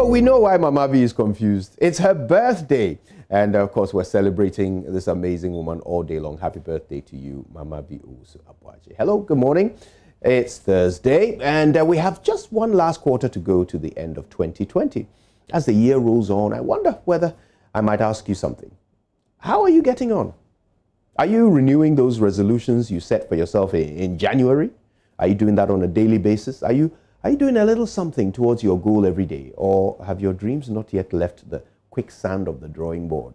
Oh, we know why Mama V is confused. It's her birthday. And of course, we're celebrating this amazing woman all day long. Happy birthday to you, Mama V. Hello, good morning. It's Thursday, and we have just one last quarter to go to the end of 2020. As the year rolls on, I wonder whether I might ask you something. How are you getting on? Are you renewing those resolutions you set for yourself in January? Are you doing that on a daily basis? Are you doing a little something towards your goal every day? Or have your dreams not yet left the quicksand of the drawing board?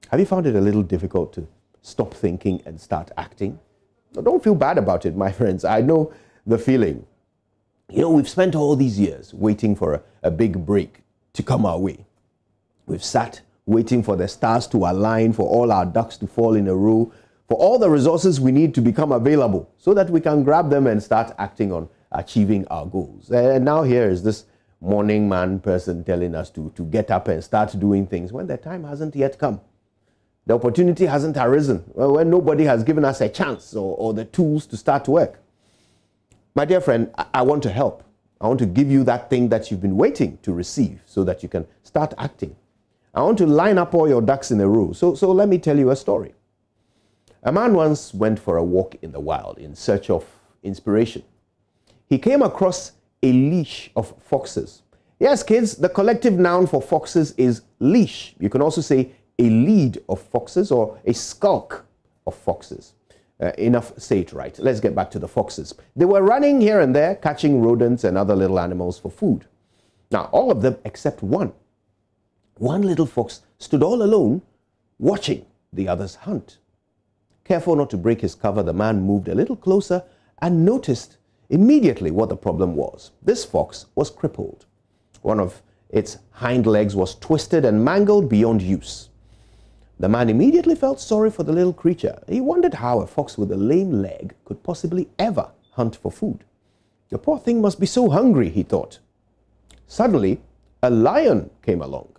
Have you found it a little difficult to stop thinking and start acting? Now, don't feel bad about it, my friends. I know the feeling. You know, we've spent all these years waiting for a big break to come our way. We've sat waiting for the stars to align, for all our ducks to fall in a row, for all the resources we need to become available so that we can grab them and start acting on achieving our goals. And now here is this morning man person telling us to get up and start doing things when the time hasn't yet come. The opportunity hasn't arisen, when nobody has given us a chance or the tools to start work. My dear friend, I want to help. I want to give you that thing that you've been waiting to receive so that you can start acting. I want to line up all your ducks in a row. So let me tell you a story. A man once went for a walk in the wild in search of inspiration. He came across a leash of foxes. Yes, kids, the collective noun for foxes is leash. You can also say a lead of foxes or a skulk of foxes. Enough, say it right. Let's get back to the foxes. They were running here and there, catching rodents and other little animals for food. Now, all of them except one. One little fox stood all alone, watching the others hunt. Careful not to break his cover, the man moved a little closer and noticed immediately what the problem was. This fox was crippled. One of its hind legs was twisted and mangled beyond use. The man immediately felt sorry for the little creature. He wondered how a fox with a lame leg could possibly ever hunt for food. The poor thing must be so hungry, he thought. Suddenly, a lion came along.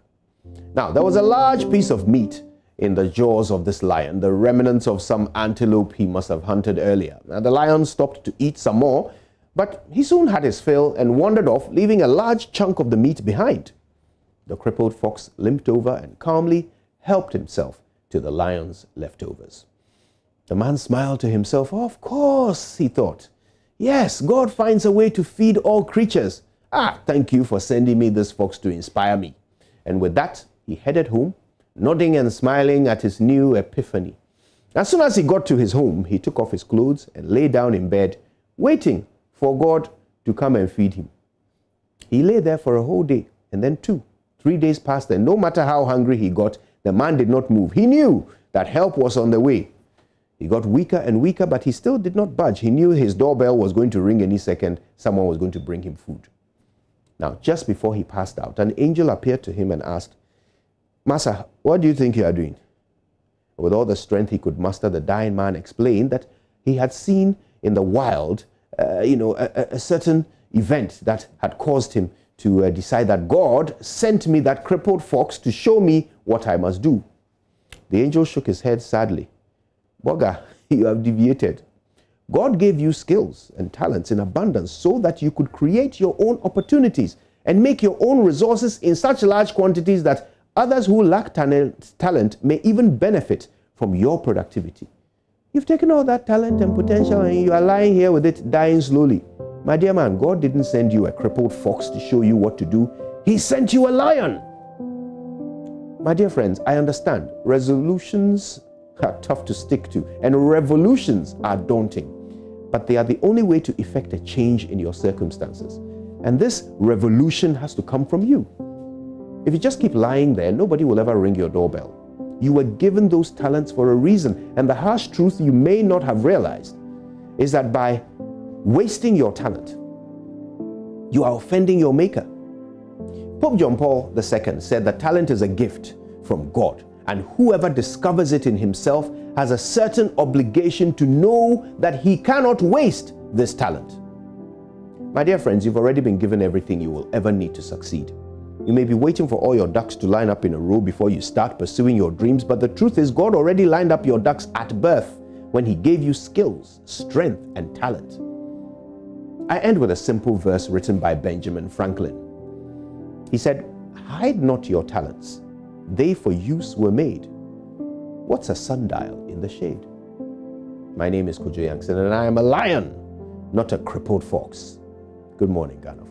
Now, there was a large piece of meat in the jaws of this lion, the remnants of some antelope he must have hunted earlier. Now, the lion stopped to eat some more, but he soon had his fill and wandered off, leaving a large chunk of the meat behind. The crippled fox limped over and calmly helped himself to the lion's leftovers. The man smiled to himself. Oh, of course, he thought. Yes, God finds a way to feed all creatures. Thank you for sending me this fox to inspire me. And with that, he headed home, nodding and smiling at his new epiphany. As soon as he got to his home, he took off his clothes and lay down in bed, waiting for God to come and feed him. He lay there for a whole day, and then 2, 3 days passed, and no matter how hungry he got, the man did not move. He knew that help was on the way. He got weaker and weaker, but he still did not budge. He knew his doorbell was going to ring any second. Someone was going to bring him food. Now, just before he passed out, an angel appeared to him and asked, Master, what do you think you are doing? With all the strength he could muster, the dying man explained that he had seen in the wild, a certain event that had caused him to decide that God sent me that crippled fox to show me what I must do. The angel shook his head sadly. Boga, you have deviated. God gave you skills and talents in abundance so that you could create your own opportunities and make your own resources in such large quantities that others who lack talent may even benefit from your productivity. You've taken all that talent and potential and you are lying here with it dying slowly. My dear man, God didn't send you a crippled fox to show you what to do. He sent you a lion. My dear friends, I understand resolutions are tough to stick to and revolutions are daunting, but they are the only way to effect a change in your circumstances. And this revolution has to come from you. If you just keep lying there, nobody will ever ring your doorbell. You were given those talents for a reason, and the harsh truth you may not have realized is that by wasting your talent, you are offending your maker. Pope John Paul II said that talent is a gift from God, and whoever discovers it in himself has a certain obligation to know that he cannot waste this talent. My dear friends, you've already been given everything you will ever need to succeed. You may be waiting for all your ducks to line up in a row before you start pursuing your dreams, but the truth is God already lined up your ducks at birth when he gave you skills, strength, and talent. I end with a simple verse written by Benjamin Franklin. He said, "Hide not your talents. They for use were made. What's a sundial in the shade?" My name is Kojo Yankson, and I am a lion, not a crippled fox. Good morning, Ghana.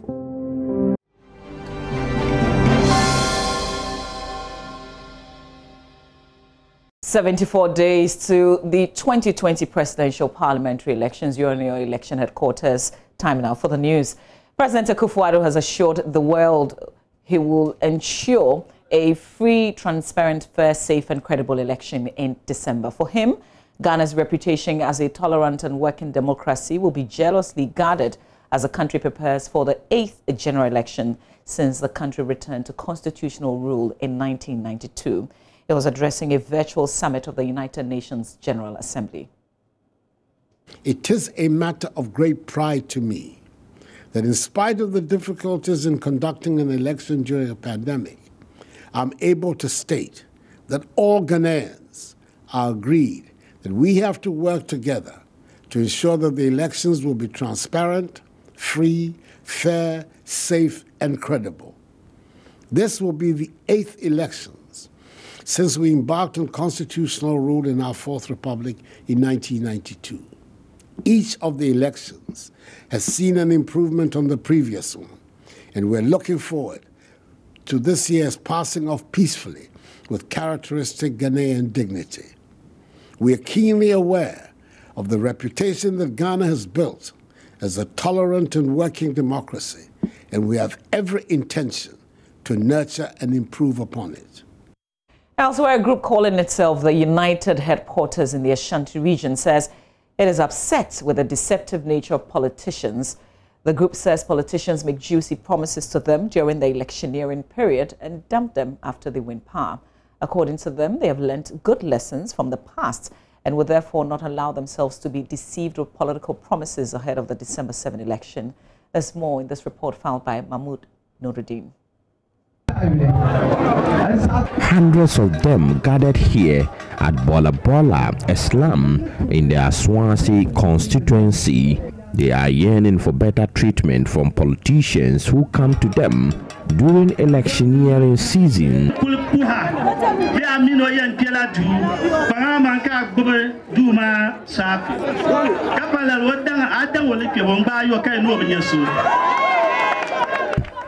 74 days to the 2020 presidential parliamentary elections. You're in your election headquarters. Time now for the news. President Akufo-Addo has assured the world he will ensure a free, transparent, fair, safe and credible election in December. For him, Ghana's reputation as a tolerant and working democracy will be jealously guarded as the country prepares for the 8th general election since the country returned to constitutional rule in 1992. He was addressing a virtual summit of the United Nations General Assembly. It is a matter of great pride to me that in spite of the difficulties in conducting an election during a pandemic, I'm able to state that all Ghanaians are agreed that we have to work together to ensure that the elections will be transparent, free, fair, safe, and credible. This will be the 8th election since we embarked on constitutional rule in our 4th Republic in 1992. Each of the elections has seen an improvement on the previous one, and we're looking forward to this year's passing off peacefully with characteristic Ghanaian dignity. We are keenly aware of the reputation that Ghana has built as a tolerant and working democracy, and we have every intention to nurture and improve upon it. Elsewhere, a group calling itself the United Headquarters in the Ashanti region says it is upset with the deceptive nature of politicians. The group says politicians make juicy promises to them during the electioneering period and dump them after they win power. According to them, they have learnt good lessons from the past and will therefore not allow themselves to be deceived with political promises ahead of the December 7 election. There's more in this report filed by Mahmoud Nuruddin. Hundreds of them gathered here at Bola Bola, a slum in their Swansea constituency. They are yearning for better treatment from politicians who come to them during electioneering season.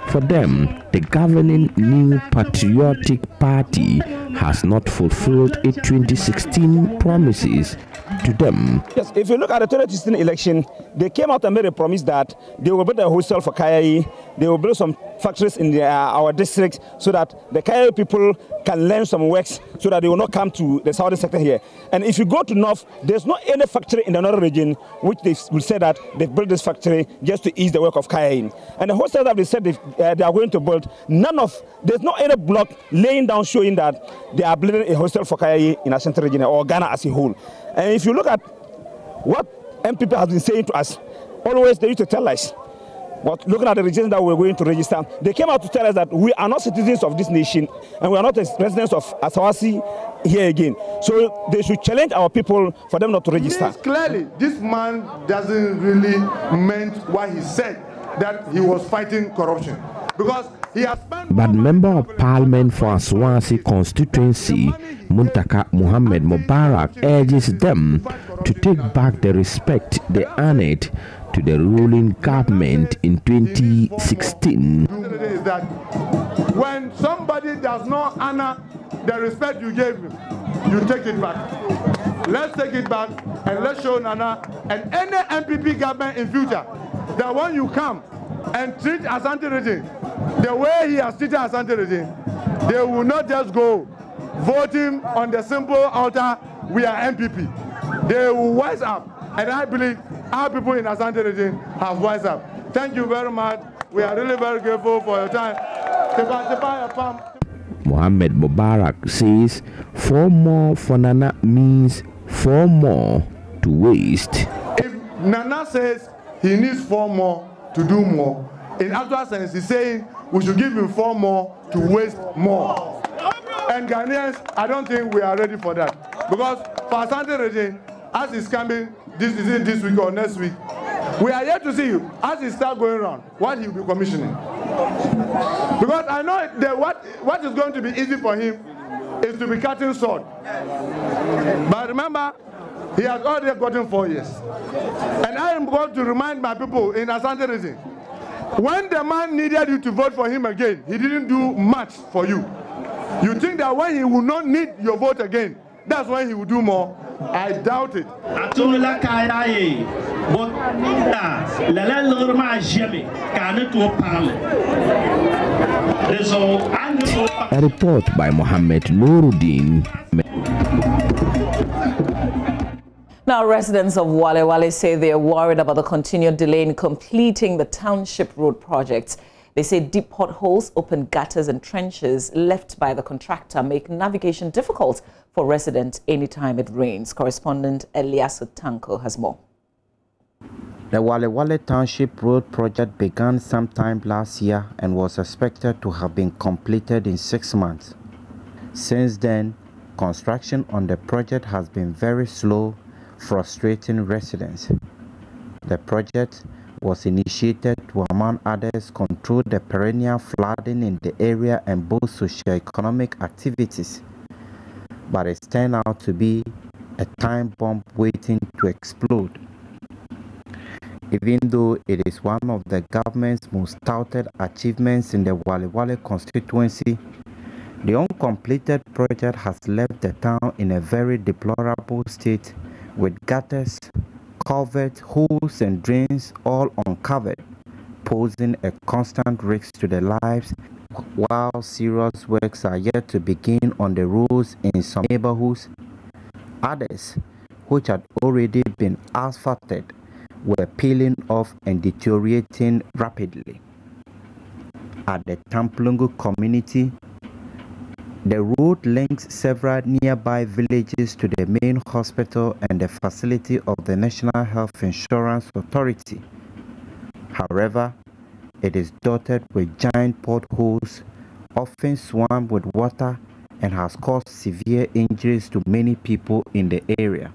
For them, the governing New Patriotic Party has not fulfilled its 2016 promises to them. Yes, if you look at the 2016 election, they came out and made a promise that they will build a hostel for Kayai, they will build some factories in our district so that the Kayai people can learn some works so that they will not come to the southern sector here. And if you go to north, there's not any factory in the northern region which they will say that they built this factory just to ease the work of Kayai. And the hostel that they said they are going to build, there's not any block laying down showing that they are building a hostel for Kayai in Ashanti region or Ghana as a whole. And if you look at what MPP has been saying to us, always they used to tell us, but looking at the regions that we're going to register, they came out to tell us that we are not citizens of this nation and we are not residents of Asawasi here again. So they should challenge our people for them not to register. Clearly, this man doesn't really meant what he said, that he was fighting corruption. Because he has spent... But Member of Parliament for Asawasi constituency, Muntaka Muhammad Mubarak, urges them to take back the respect they earned to the ruling government in 2016. Is that when somebody does not honor the respect you gave him, you take it back. Let's take it back and let's show Nana and any MPP government in future that when you come and treat Ashanti region the way he has treated Ashanti region, they will not just go vote him on the simple altar, we are MPP. They will wise up, and I believe our people in Ashanti region have wised up. Thank you very much. We are really very grateful for your time. Mohammed Mubarak says 4 more for Nana means 4 more to waste. If Nana says he needs 4 more to do more, in actual sense he's saying we should give him 4 more to waste more. And Ghanaians, I don't think we are ready for that. Because for Ashanti region, as it's coming, this week or next week, we are yet to see you, as he starts going around, what he will be commissioning. Because I know that what is going to be easy for him is to be cutting sword. But remember, he has already gotten 4 years. And I am going to remind my people in Asante region, when the man needed you to vote for him again, he didn't do much for you. You think that when he will not need your vote again, that's when he will do more? I doubt it. A report by Mohammed Nuruddin. Now, residents of Wale Wale say they are worried about the continued delay in completing the township road projects. They say deep potholes, open gutters and trenches left by the contractor make navigation difficult for residents anytime it rains. Correspondent Elias Tanko has more. The Wale Wale Township Road project began sometime last year and was expected to have been completed in 6 months. Since then, construction on the project has been very slow, frustrating residents. The project was initiated to, among others, control the perennial flooding in the area and boost socio-economic activities. But it's turned out to be a time bomb waiting to explode. Even though it is one of the government's most touted achievements in the Wale Wale constituency, the uncompleted project has left the town in a very deplorable state, with gutters, culverts, holes and drains all uncovered, posing a constant risk to the lives, while serious works are yet to begin on the roads in some neighborhoods. Others, which had already been asphalted, were peeling off and deteriorating rapidly. At the Tamplungu community, the road links several nearby villages to the main hospital and the facility of the National Health Insurance Authority. However, it is dotted with giant potholes, often swamped with water, and has caused severe injuries to many people in the area.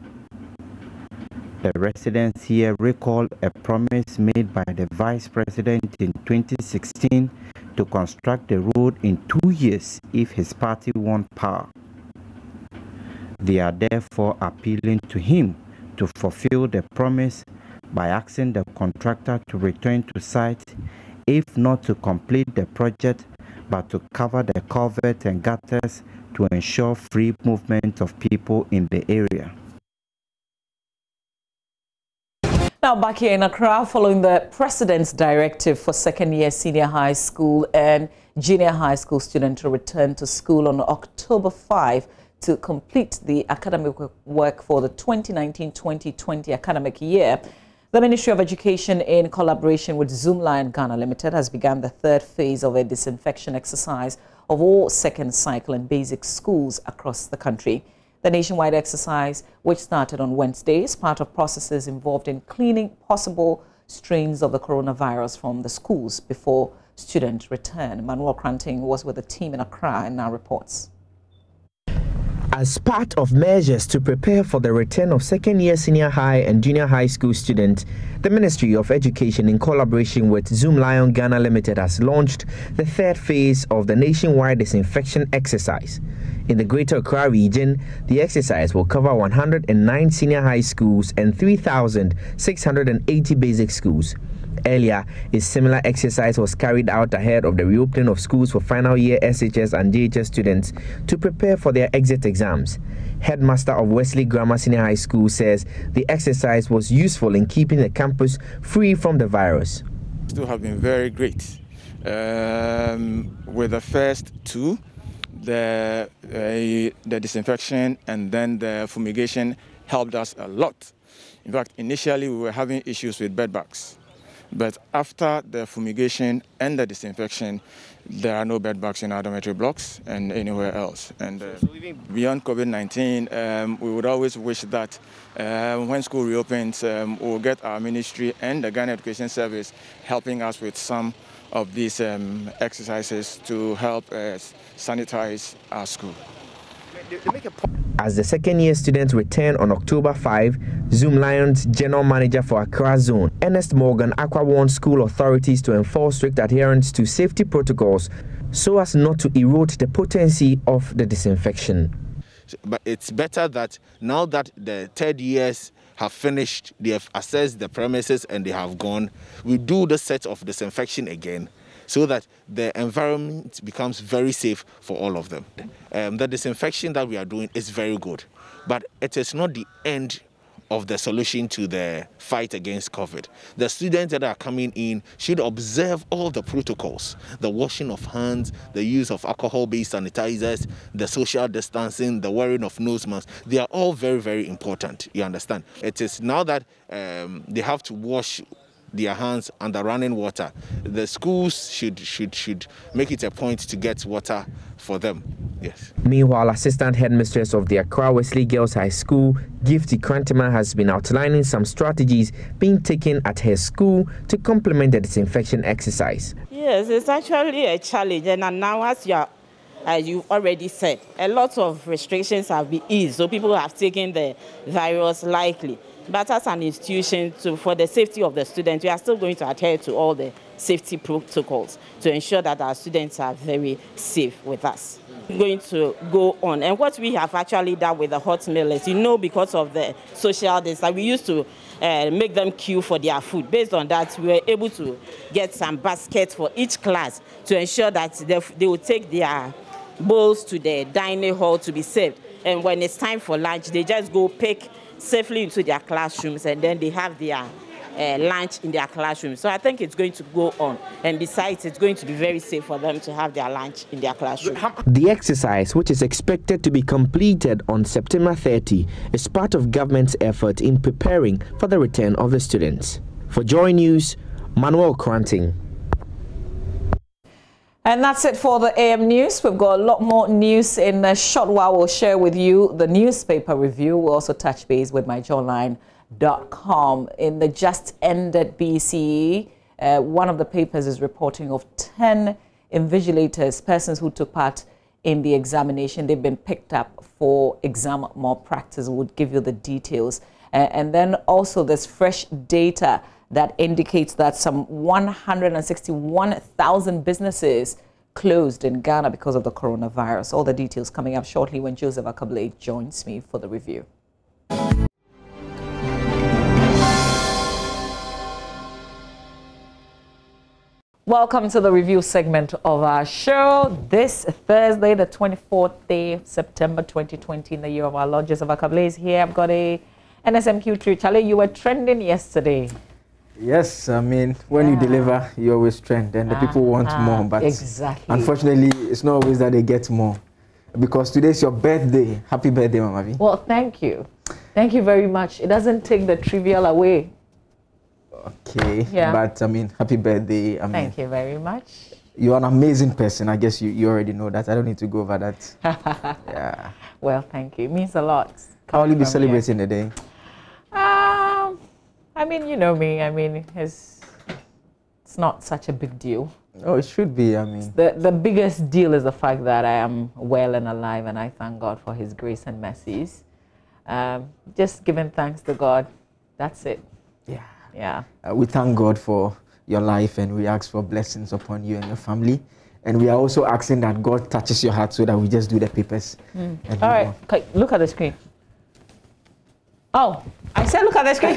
The residents here recall a promise made by the Vice President in 2016 to construct the road in 2 years if his party won power. They are therefore appealing to him to fulfill the promise by asking the contractor to return to site, if not to complete the project, but to cover the culverts and gutters to ensure free movement of people in the area. Now, back here in Accra, following the President's directive for second-year senior high school and junior high school students to return to school on October 5 to complete the academic work for the 2019-2020 academic year, the Ministry of Education, in collaboration with Zoomlion Ghana Limited, has begun the third phase of a disinfection exercise of all second cycle and basic schools across the country. The nationwide exercise, which started on Wednesday, is part of processes involved in cleaning possible strains of the coronavirus from the schools before student return. Manuel Cranting was with the team in Accra and now reports. As part of measures to prepare for the return of second-year senior high and junior high school students, the Ministry of Education, in collaboration with Zoomlion Ghana Limited, has launched the third phase of the nationwide disinfection exercise. In the Greater Accra region, the exercise will cover 109 senior high schools and 3,680 basic schools. Earlier, a similar exercise was carried out ahead of the reopening of schools for final year SHS and JHS students to prepare for their exit exams. Headmaster of Wesley Grammar Senior High School says the exercise was useful in keeping the campus free from the virus. Still have been very great. With the first two, the disinfection and then the fumigation helped us a lot. In fact, initially we were having issues with bedbugs. But after the fumigation and the disinfection, there are no bedbugs in our dormitory blocks and anywhere else. And beyond COVID-19, we would always wish that when school reopens, we'll get our ministry and the Ghana Education Service helping us with some of these exercises to help sanitize our school. they make a point. As the second-year students return on October 5, Zoom Lion's General Manager for Accra Zone, Ernest Morgan, Accra warned school authorities to enforce strict adherence to safety protocols so as not to erode the potency of the disinfection. But it's better that now that the third years have finished, they have assessed the premises and they have gone, we do the set of disinfection again, so that the environment becomes very safe for all of them. The disinfection that we are doing is very good, but it is not the end of the solution to the fight against COVID. The students that are coming in should observe all the protocols, the washing of hands, the use of alcohol-based sanitizers, the social distancing, the wearing of nose masks. They are all very, very important, you understand? It is now that they have to wash their hands under running water. The schools should make it a point to get water for them. Yes. Meanwhile, Assistant Headmistress of the Accra Wesley Girls High School, Gifty Krantima, has been outlining some strategies being taken at her school to complement the disinfection exercise. Yes, it's actually a challenge, and now as you've already said, a lot of restrictions have been eased, so people have taken the virus lightly. But as an institution, for the safety of the students, we are still going to adhere to all the safety protocols to ensure that our students are very safe with us. We're going to go on. And what we have actually done with the hot meal is, because of the social distance, we used to make them queue for their food. Based on that, we were able to get some baskets for each class to ensure that they will take their bowls to the dining hall to be saved. And when it's time for lunch, they just go pick safely into their classrooms, and then they have their lunch in their classrooms. So I think it's going to go on. And besides, it's going to be very safe for them to have their lunch in their classroom. The exercise, which is expected to be completed on September 30, is part of government's effort in preparing for the return of the students. For Joy News, Manuel Kranting. And that's it for the AM News. We've got a lot more news in a short while. We'll share with you the newspaper review. We'll also touch base with myjournline.com. In the just ended BCE, one of the papers is reporting of 10 invigilators, persons who took part in the examination. They've been picked up for exam malpractice. We'll give you the details. And then also there's fresh data that indicates that some 161,000 businesses closed in Ghana because of the coronavirus. All the details coming up shortly when Joseph Akabale joins me for the review. Welcome to the review segment of our show. This Thursday, the 24th day of September 2020, in the year of our Lord, Joseph Akabale is here. I've got a NSMQ tree. Charlie, you were trending yesterday. Yes, I mean, when you deliver, you always trend, and the people want more, but exactly. Unfortunately, it's not always that they get more. Because today's your birthday. Happy birthday, Mama V. Well, thank you. Thank you very much. It doesn't take the trivial away. Okay, yeah. But I mean, happy birthday. Thank you very much. You're an amazing person. I guess you already know that. I don't need to go over that. Yeah. Well, thank you. It means a lot. How will you be celebrating the day? I mean, you know me. I mean, it's not such a big deal. Oh, it should be. I mean, the biggest deal is the fact that I am well and alive, and I thank God for His grace and mercies. Just giving thanks to God. That's it. Yeah. Yeah. We thank God for your life, and we ask for blessings upon you and your family. And we are also asking that God touches your heart so that we just do the papers. All right. Okay, look at the screen. Oh, I said look at the screen.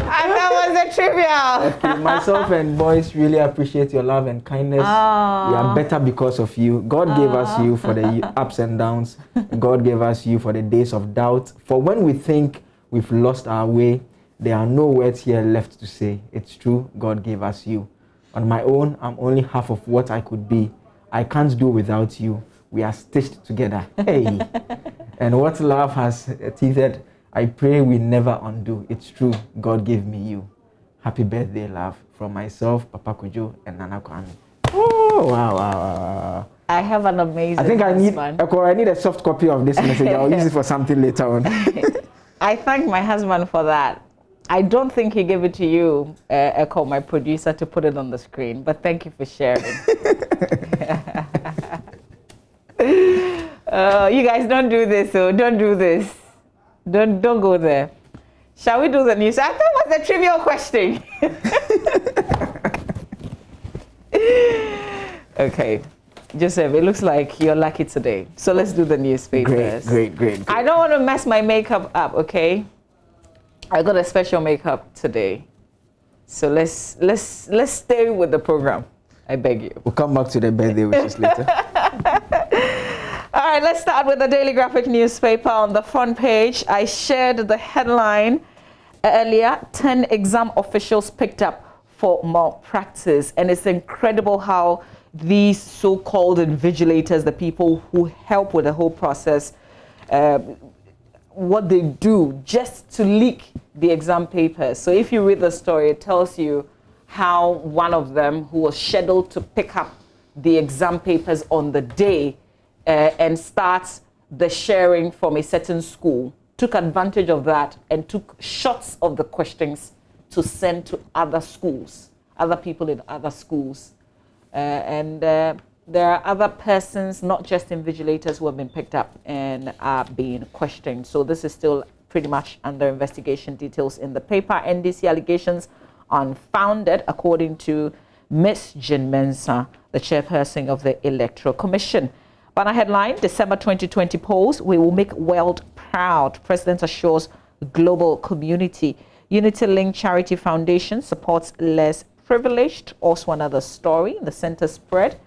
And that was the trivial. Okay, myself and boys really appreciate your love and kindness. We are better because of you. God gave us you for the ups and downs. God gave us you for the days of doubt. For when we think we've lost our way, there are no words here left to say. It's true, God gave us you. On my own, I'm only half of what I could be. I can't do without you. We are stitched together. Hey. And what love has teethed, I pray we never undo. It's true, God gave me you. Happy birthday, love. From myself, Papa Kujo, and Nana Kwame. Oh, wow. I have an amazing I think I need a soft copy of this message. I'll use it for something later on. I thank my husband for that. I don't think he gave it to you, Echo, my producer, to put it on the screen, but thank you for sharing. You guys don't do this, so don't do this. Don't go there. Shall we do the news? I thought it was a trivial question. Okay. Joseph, it looks like you're lucky today. So let's do the newspapers. Great. I don't want to mess my makeup up, okay? I got a special makeup today. So let's stay with the program. I beg you. We'll come back to the birthday wishes later. All right, let's start with the Daily Graphic newspaper. On the front page, I shared the headline earlier. 10 exam officials picked up for malpractice. And it's incredible how these so-called invigilators, the people who help with the whole process, what they do just to leak the exam papers. So if you read the story, it tells you how one of them, who was scheduled to pick up the exam papers on the day and start the sharing from a certain school, took advantage of that and took shots of the questions to send to other schools, other people in other schools. There are other persons, not just invigilators, who have been picked up and are being questioned. So this is still pretty much under investigation. Details in the paper. NDC allegations unfounded, according to Ms. Jean Mensah, the chairperson of the Electoral Commission. Banner headline, December 2020 polls, we will make world proud. President assures global community. Unity Link Charity Foundation supports less privileged. Also another story, the center spread.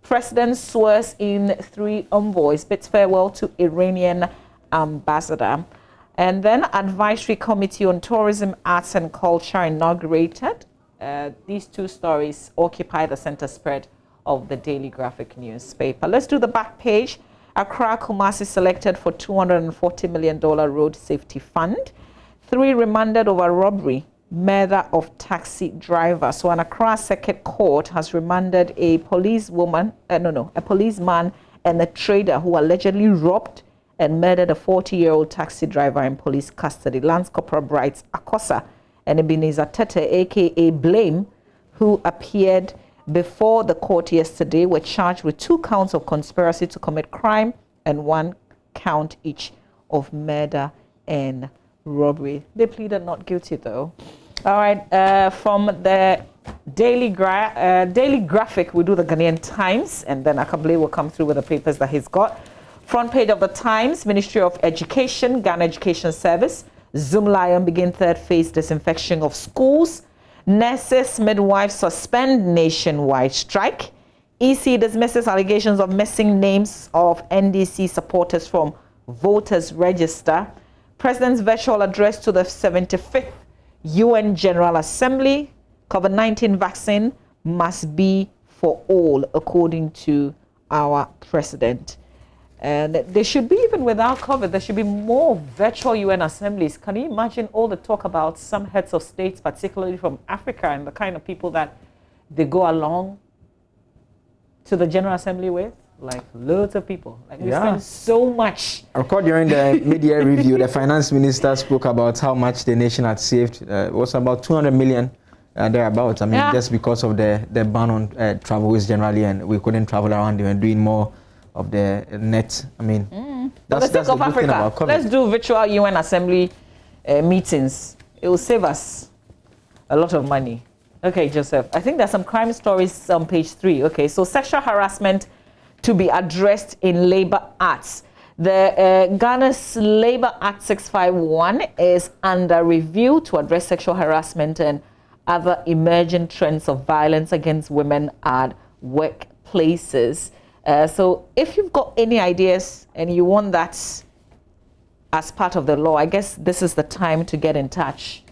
President swears in 3 envoys, bids farewell to Iranian ambassador. And then Advisory Committee on Tourism, Arts and Culture inaugurated. These 2 stories occupy the center spread of the Daily Graphic newspaper. Let's do the back page. Accra Kumasi selected for $240 million road safety fund. 3 remanded over robbery, murder of taxi driver. So an Accra Circuit Court has remanded a policeman and a trader who allegedly robbed and murdered a 40-year-old taxi driver in police custody. Lance Corporal Bright Akosa and Ebenezer Tete, aka Blame, who appeared before the court yesterday, were charged with 2 counts of conspiracy to commit crime and 1 count each of murder and robbery. They pleaded not guilty, though. All right, from the Daily Graphic, we do the Ghanaian Times, and then Akable will come through with the papers that he's got. Front page of the Times, Ministry of Education, Ghana Education Service, Zoom Lion begin 3rd phase disinfection of schools. Nurses, midwives suspend nationwide strike. EC dismisses allegations of missing names of NDC supporters from voters register. President's virtual address to the 75th UN General Assembly. COVID-19 vaccine must be for all, according to our president. And there should be, even without COVID, there should be more virtual UN assemblies. Can you imagine all the talk about some heads of states, particularly from Africa, and the kind of people that they go along to the General Assembly with? Like loads of people. Like we spend so much. I recall during the media review, the finance minister spoke about how much the nation had saved. It was about 200 million thereabouts. I mean, just because of the ban on travel generally, and we couldn't travel around. They were doing more of the net. I mean, that's the good thing about COVID. Let's do virtual UN Assembly meetings. It will save us a lot of money. Okay, Joseph. I think there's some crime stories on page 3. Okay, so sexual harassment to be addressed in Labor Acts. The Ghana's Labor Act 651 is under review to address sexual harassment and other emerging trends of violence against women at workplaces. So if you've got any ideas and you want that as part of the law, I guess this is the time to get in touch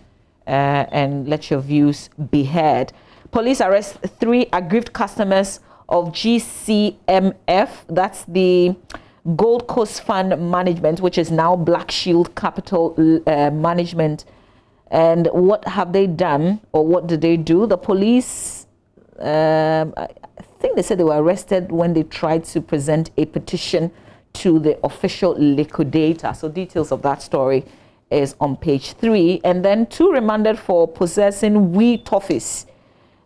and let your views be heard. Police arrest 3 aggrieved customers of GCMF, that's the Gold Coast Fund Management, which is now Black Shield Capital Management. And what have they done, or what did they do? The police, I think they said they were arrested when they tried to present a petition to the official liquidator. So details of that story is on page 3. And then 2 remanded for possessing weed toffees.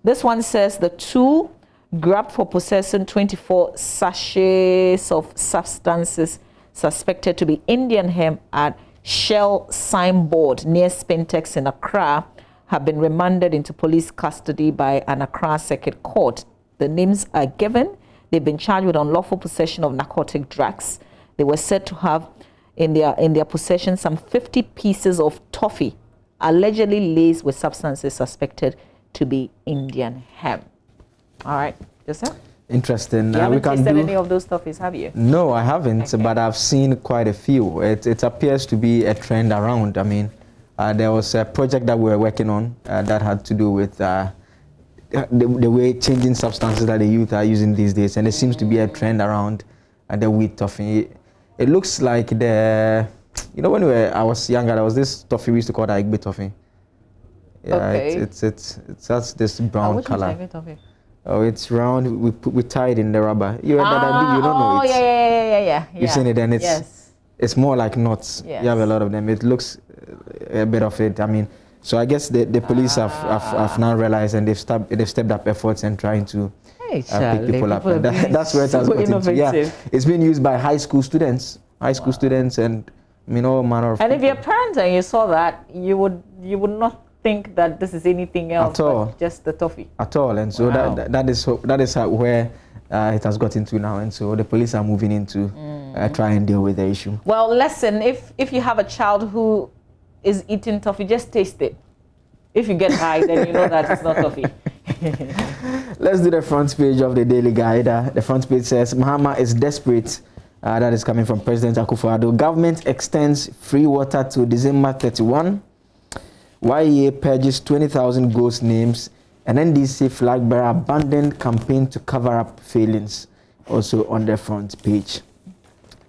This one says the 2 grabbed for possessing 24 sachets of substances suspected to be Indian hemp at Shell signboard near Spintex in Accra have been remanded into police custody by an Accra Circuit Court. The names are given. They've been charged with unlawful possession of narcotic drugs. They were said to have in their possession some 50 pieces of toffee, allegedly laced with substances suspected to be Indian hemp. All right, Joseph? Interesting. You haven't tasted any of those toffees, have you? No, I haven't, Okay. but I've seen quite a few. It appears to be a trend around. I mean, there was a project that we were working on that had to do with the way changing substances that the youth are using these days, and it seems to be a trend around the weed toffee. It looks like the, you know, when I was younger, there was this toffee we used to call the Igbe toffee. Yeah, Okay. it has this brown Which color. one's Igbe toffee? Oh, it's round. We tie it in the rubber. You don't know it. Yeah. You've seen it, and it's more like nuts. Yes. You have a lot of them. It looks a bit of it. I mean, so I guess the police have now realized, and they've stepped up efforts and trying to pick people up. And that's where it has got into. Yeah, it's been used by high school students, and all manner of. And if people. you're a parent and you saw that, you would not think that this is anything else At all. but just the toffee. At all, and so Wow. that is where it has got into now, and so the police are moving into try and deal with the issue. Well, listen, if you have a child who is eating toffee, just taste it. If you get high, then you know that it's not toffee. Let's do the front page of the Daily Guide. The front page says, Mahama is desperate. That is coming from President Akufo-Addo. Government extends free water to December 31. YEA purges 20,000 ghost names. And NDC flag bearer abandoned campaign to cover up failings. Also on the front page.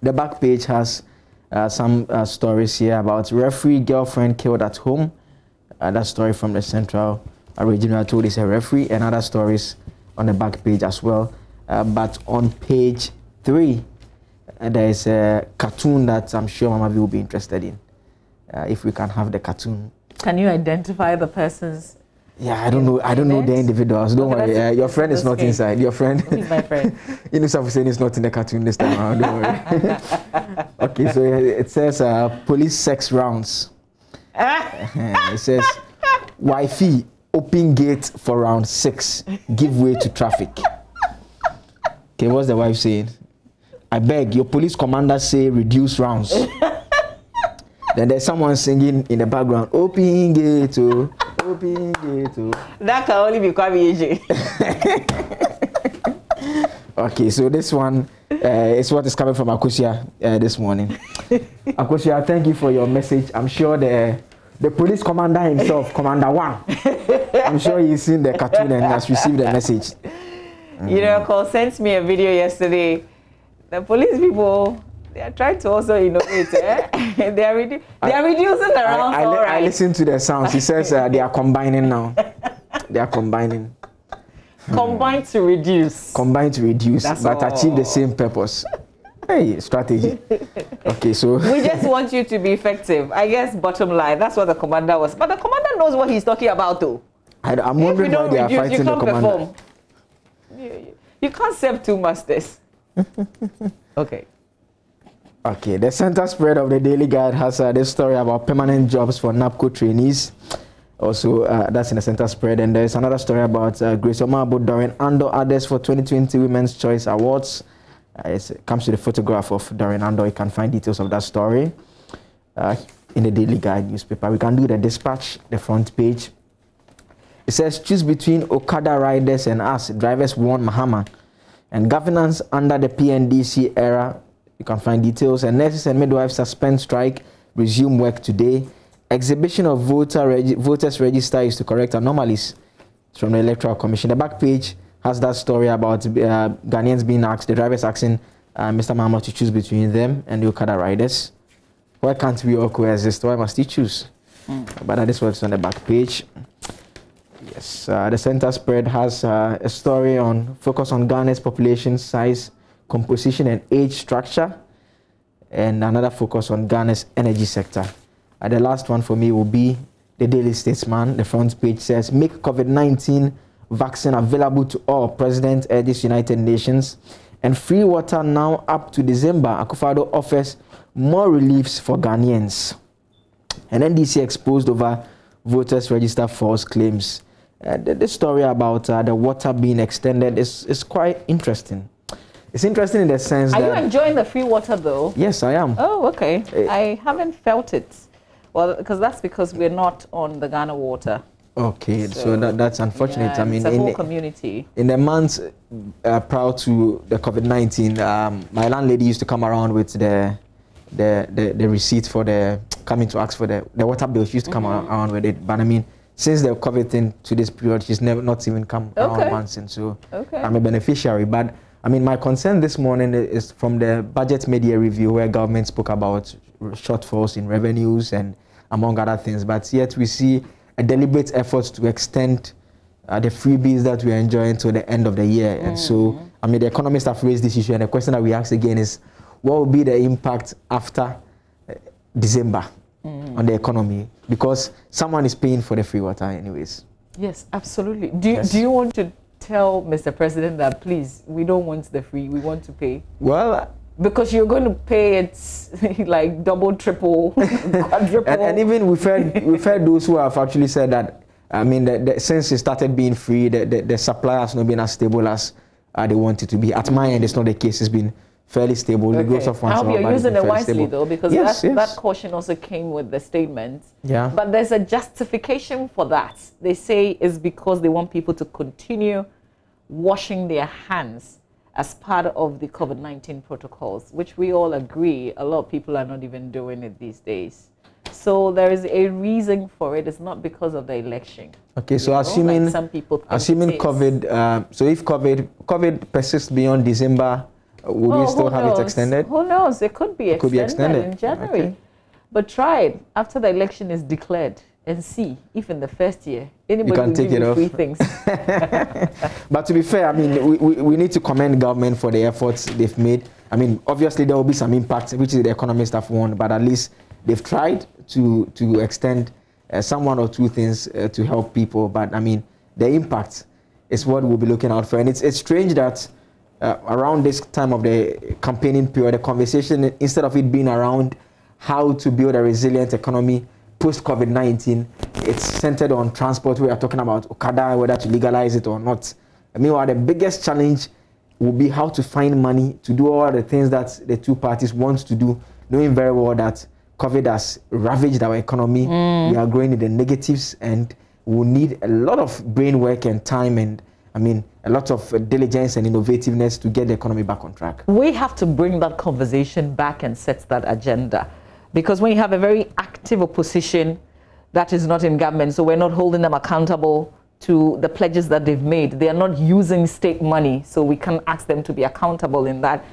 The back page has some stories here about referee girlfriend killed at home. That story from the Central Regional told is a referee, and other stories on the back page as well. But on page 3, there is a cartoon that I'm sure Mama V will be interested in. If we can have the cartoon. Can you identify the person's? Yeah, I don't know the individuals. Don't worry. Your friend is not inside. Your friend. He's my friend. Inusaf Hussein is not in the cartoon this time around. Don't worry. Okay, so it says police sex rounds. It says wifey open gate for round 6, give way to traffic. Okay, what's the wife saying? I beg your police commander say reduce rounds. Then there's someone singing in the background, open gate to, open gate to. That can only be Kwame AJ. Okay, so this one is what is coming from Akosia this morning. Akosia, thank you for your message. I'm sure the police commander himself, Commander 1, I'm sure he's seen the cartoon and has received the message. You know, Cole sent me a video yesterday. The police people, they are trying to also innovate. They are reducing the rounds. I listened to the sounds. He says they are combining now. They are combining. Combine to reduce. Combine to reduce, That's but all. achieve the same purpose. Hey, strategy. Okay, so We just want you to be effective. I guess bottom line, that's what the commander was. But the commander knows what he's talking about, though. I'm wondering why they are fighting the commander. You can't serve two masters. Okay. Okay, the center spread of the Daily Guide has this story about permanent jobs for NAPCO trainees. Also, that's in the center spread. And there's another story about Grace Omabo, Doreen Ando, others for 2020 Women's Choice Awards. It comes to the photograph of Doreen Ando. You can find details of that story in the Daily Guide newspaper. We can do the dispatch, the front page. It says, choose between Okada riders and us. Drivers warn Mahama. And governance under the PNDC era. You can find details. And nurses and midwives suspend strike, resume work today. Exhibition of voters register is to correct anomalies. It's from the Electoral Commission. The back page has that story about Ghanaians being asked, the drivers asking Mr. Mahama to choose between them and the Okada riders. Why can't we all coexist? Why must he choose? But that is what's on the back page. Yes, the center spread has a story on focus on Ghana's population size, composition and age structure, and another focus on Ghana's energy sector. The last one for me will be the Daily Statesman. The front page says, make COVID-19 vaccine available to all. President urges United Nations. And free water now up to December. Akufo-Addo offers more reliefs for Ghanaians. And NDC exposed over voters register false claims. The story about the water being extended is quite interesting. It's interesting in the sense that... Are you enjoying the free water though? Yes, I am. Oh, okay. I haven't felt it. Well, because we're not on the Ghana water. Okay, so that's unfortunate. Yeah, I mean, it's a whole community. In the months prior to the COVID-19, my landlady used to come around with the receipt for coming to ask for the water bill. She used to come around with it. But I mean, since the COVID thing to this period, she's not even come around once. And so I'm a beneficiary. But I mean, my concern this morning is from the budget media review where government spoke about shortfalls in revenues and among other things. But yet we see a deliberate effort to extend the freebies that we are enjoying to the end of the year. And so, I mean, the economists have raised this issue, and the question that we ask again is, what will be the impact after December on the economy? Because someone is paying for the free water anyways. Yes, absolutely. Do you want to tell Mr. President that, please, we don't want the free, we want to pay? Well... Because you're going to pay it like double, triple, quadruple. And even we've heard those who have actually said that, I mean, since it started being free, the supply has not been as stable as they want it to be. At my end, it's not the case. It's been fairly stable. Okay. The growth of I hope you're using it wisely, though, because that caution also came with the statement. Yeah. But there's a justification for that. They say it's because they want people to continue washing their hands as part of the COVID-19 protocols, which we all agree a lot of people are not even doing it these days. So there is a reason for it. It's not because of the election. Okay, so assuming like some people assuming COVID, so if COVID persists beyond December, would we still have it extended? Who knows? It could be extended in January. Okay. But try it after the election is declared and see if in the first year anybody can will take give it you off. free things. But to be fair, I mean, we need to commend government for the efforts they've made. I mean, obviously there will be some impact, which is the economists have warned, but at least they've tried to extend some one or two things to help people. But I mean, the impact is what we'll be looking out for. And it's strange that around this time of the campaigning period, the conversation, instead of it being around how to build a resilient economy post-COVID-19, it's centered on transport. We are talking about Okada, whether to legalize it or not. Meanwhile, the biggest challenge will be how to find money to do all the things that the two parties want to do, knowing very well that COVID has ravaged our economy. We are growing in the negatives, and we'll need a lot of brain work and time and, I mean, a lot of diligence and innovativeness to get the economy back on track. We have to bring that conversation back and set that agenda. Because when you have a very active opposition that is not in government, so we're not holding them accountable to the pledges that they've made. They are not using state money, so we can ask them to be accountable in that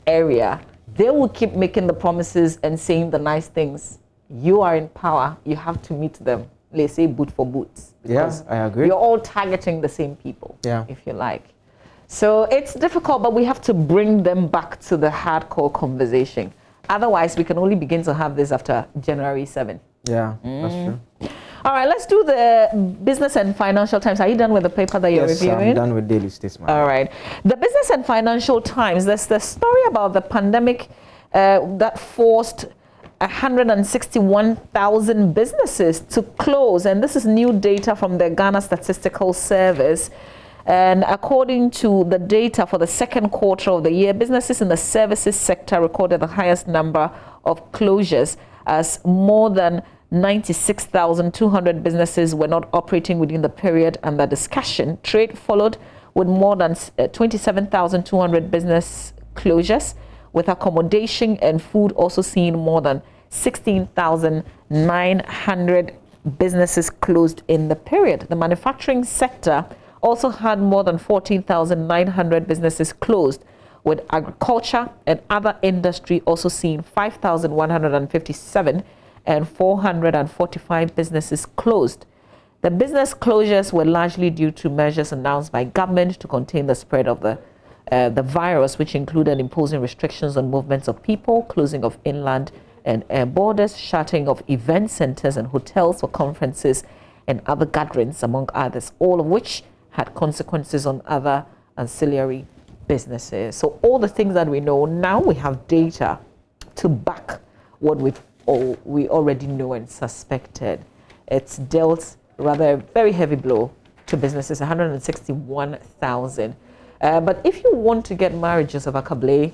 area. They will keep making the promises and saying the nice things. You are in power, you have to meet them. Let's say boot for boots. Yes, I agree. You're all targeting the same people, if you like. So it's difficult, but we have to bring them back to the hardcore conversation. Otherwise, we can only begin to have this after January 7. Yeah, that's true. All right, let's do the Business and Financial Times. Are you done with the paper that you're reviewing? Yes, I'm done with daily statesman. All right. The Business and Financial Times, there's the story about the pandemic that forced 161,000 businesses to close. And this is new data from the Ghana Statistical Service. And according to the data for the second quarter of the year, businesses in the services sector recorded the highest number of closures, as more than 96,200 businesses were not operating within the period under discussion. Trade followed with more than 27,200 business closures, with accommodation and food also seeing more than 16,900 businesses closed in the period. The manufacturing sector also had more than 14,900 businesses closed, with agriculture and other industry also seeing 5,157 and 445 businesses closed. The business closures were largely due to measures announced by government to contain the spread of the virus, which included imposing restrictions on movements of people, closing of inland and air borders, shutting of event centers and hotels for conferences and other gatherings, among others, all of which had consequences on other ancillary businesses. So all the things that we know, now we have data to back what we already know and suspected. It's dealt rather a very heavy blow to businesses, 161,000. But if you want to get married, Joseph Akable,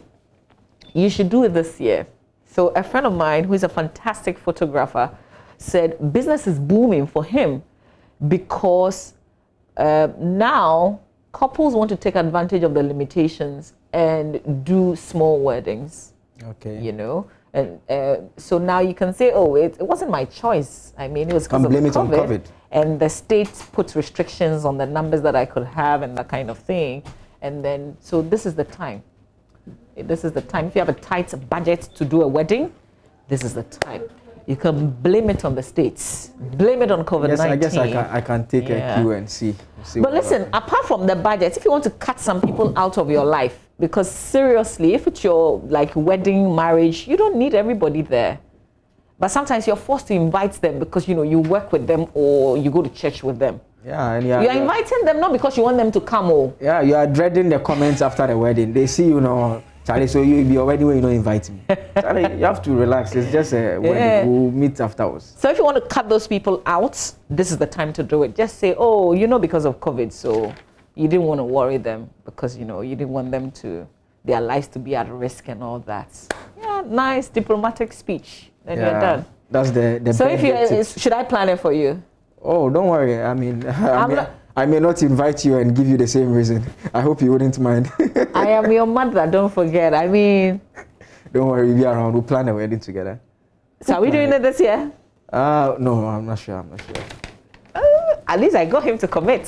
you should do it this year. So a friend of mine who is a fantastic photographer said business is booming for him because now couples want to take advantage of the limitations and do small weddings. Okay. You know, and so now you can say, oh, it wasn't my choice. I mean, it was because of COVID. And the state puts restrictions on the numbers that I could have and that kind of thing. And then, so this is the time. This is the time. If you have a tight budget to do a wedding, this is the time. You can blame it on the states. Blame it on COVID-19. Yes, I guess I can take a cue and see but listen, apart from the budget, if you want to cut some people out of your life, because seriously, if it's your like wedding, marriage, you don't need everybody there. But sometimes you're forced to invite them because, you know, you work with them or you go to church with them. Yeah, and you're inviting them not because you want them to come. Oh. Yeah, you are dreading the comments after the wedding. They see, you know, Charlie, so you'll be already when you don't invite me. Charlie, you have to relax. It's just a wedding. We'll meet afterwards. So if you want to cut those people out, this is the time to do it. Just say, oh, you know, because of COVID, so you didn't want to worry them because, you know, you didn't want them to, their lives to be at risk and all that. Yeah, nice diplomatic speech. Then you're done. That's the so if you, should I plan it for you? Oh, don't worry. I mean, I may not invite you and give you the same reason. I hope you wouldn't mind. I am your mother, don't forget. I mean... Don't worry, we'll be around. We'll plan a wedding together. So are we doing it this year? No, I'm not sure. At least I got him to commit.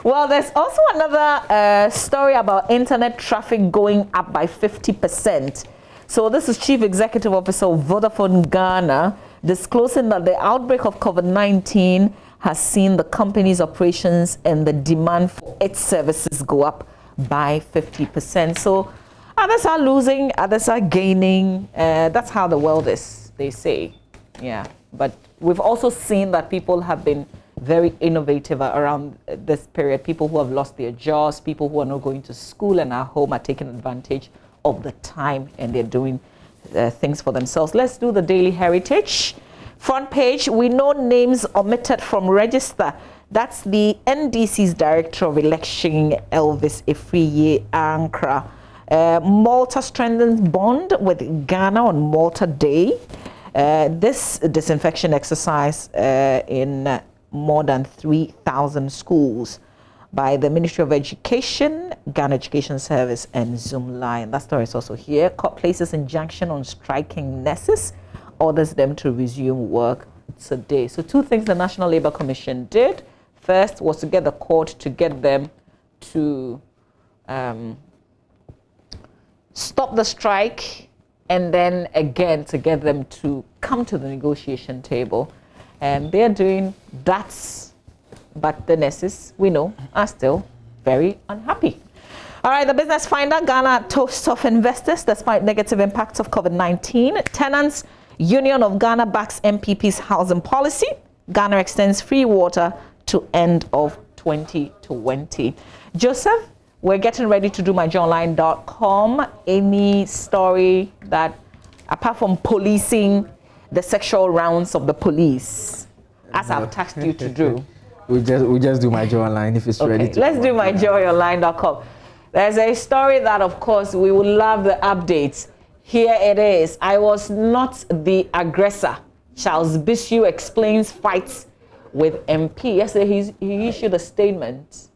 Well, there's also another story about internet traffic going up by 50%. So this is Chief Executive Officer of Vodafone Ghana disclosing that the outbreak of COVID-19 has seen the company's operations and the demand for its services go up by 50%. So others are losing, others are gaining. That's how the world is, they say. Yeah, but we've also seen that people have been very innovative around this period. People who have lost their jobs, people who are not going to school and are home are taking advantage of the time and they're doing things for themselves. Let's do the Daily Heritage. Front page, we know names omitted from register. That's the NDC's Director of Election, Elvis Ifriye Ankra. Malta strengthens bond with Ghana on Malta Day. This disinfection exercise in more than 3,000 schools by the Ministry of Education, Ghana Education Service, and Zoomline. That story is also here. Court places injunction on striking nurses, orders them to resume work today. So two things the National Labour Commission did. First was to get the court to get them to stop the strike, and then again to get them to come to the negotiation table. And they're doing that, but the nurses, we know, are still very unhappy. All right, the Business Finder, Ghana toasts of investors despite negative impacts of COVID-19. Tenants Union of Ghana backs MPP's housing policy. Ghana extends free water to end of 2020. Joseph, we're getting ready to do myjournline.com. Any story that, apart from policing the sexual rounds of the police, as I've tasked you to do? We'll just do my Joy Online if it's ready. Let's do myjoyonline.com. There's a story that, of course, we would love the updates. Here it is. I was not the aggressor. Charles Bishu explains fights with MP. Yesterday, he issued a statement.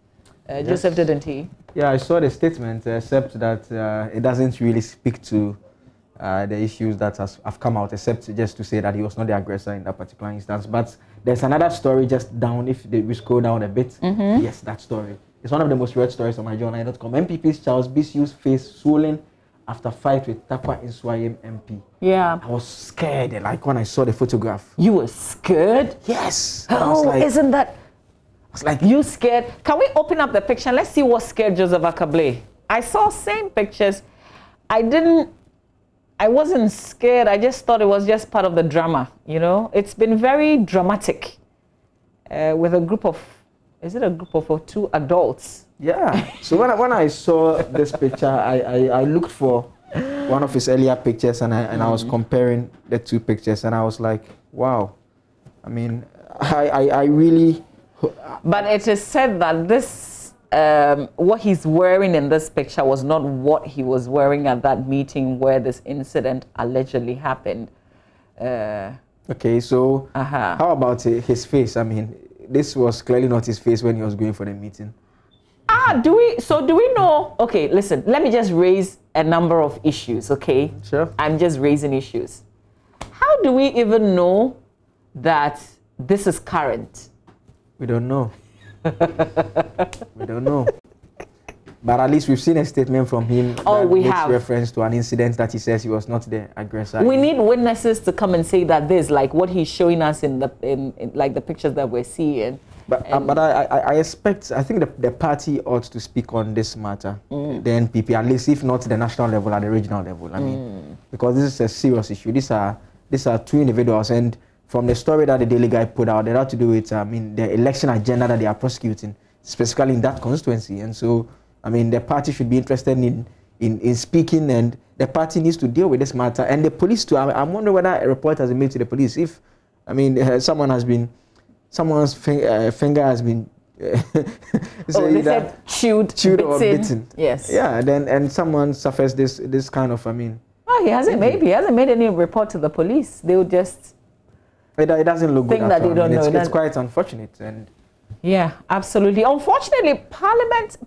Yes. Joseph, didn't he? Yeah, I saw the statement, except that it doesn't really speak to the issues that have come out, except just to say that he was not the aggressor in that particular instance. But there's another story just down, if we scroll down a bit. Yes, that story. It's one of the most read stories on myjournal.com. MPP's Charles Bishu's face swollen after fight with Takwa Inswayem MP. Yeah. I was scared, like when I saw the photograph. You were scared? Yes. Oh, like, isn't that... I was like, you scared? Can we open up the picture and let's see what scared Joseph Akable? I saw same pictures. I wasn't scared. I just thought it was just part of the drama, you know? It's been very dramatic with a group of is it a group of 2 adults? Yeah. So when I saw this picture, I looked for one of his earlier pictures, and I was comparing the 2 pictures, and I was like, wow. I mean, I really. But it is said that this, what he's wearing in this picture was not what he was wearing at that meeting where this incident allegedly happened. Okay, so how about his face? I mean, this was clearly not his face when he was going for the meeting. Do we know? Okay, listen, let me just raise a number of issues, okay? Sure. I'm just raising issues. How do we even know that this is current? We don't know. We don't know. But at least we've seen a statement from him that makes reference to an incident that he says he was not the aggressor. We need witnesses to come and say that this, like what he's showing us in like the pictures that we're seeing. But I think the party ought to speak on this matter, the NPP, at least if not the national level, at the regional level. I mean, because this is a serious issue. These are 2 individuals, and from the story that the Daily Guide put out, they have to do with the election agenda that they are prosecuting, specifically in that constituency. And so, I mean, the party should be interested in speaking, and the party needs to deal with this matter. And the police too. I'm wondering whether a report has been made to the police. If, I mean, someone's finger has been they said chewed or bitten. Yes. Yeah, and someone suffers this kind of, I mean. Oh, he hasn't made any report to the police. They would just. It doesn't look good. That they don't know. It's quite unfortunate. And yeah, absolutely. Unfortunately, if Parliament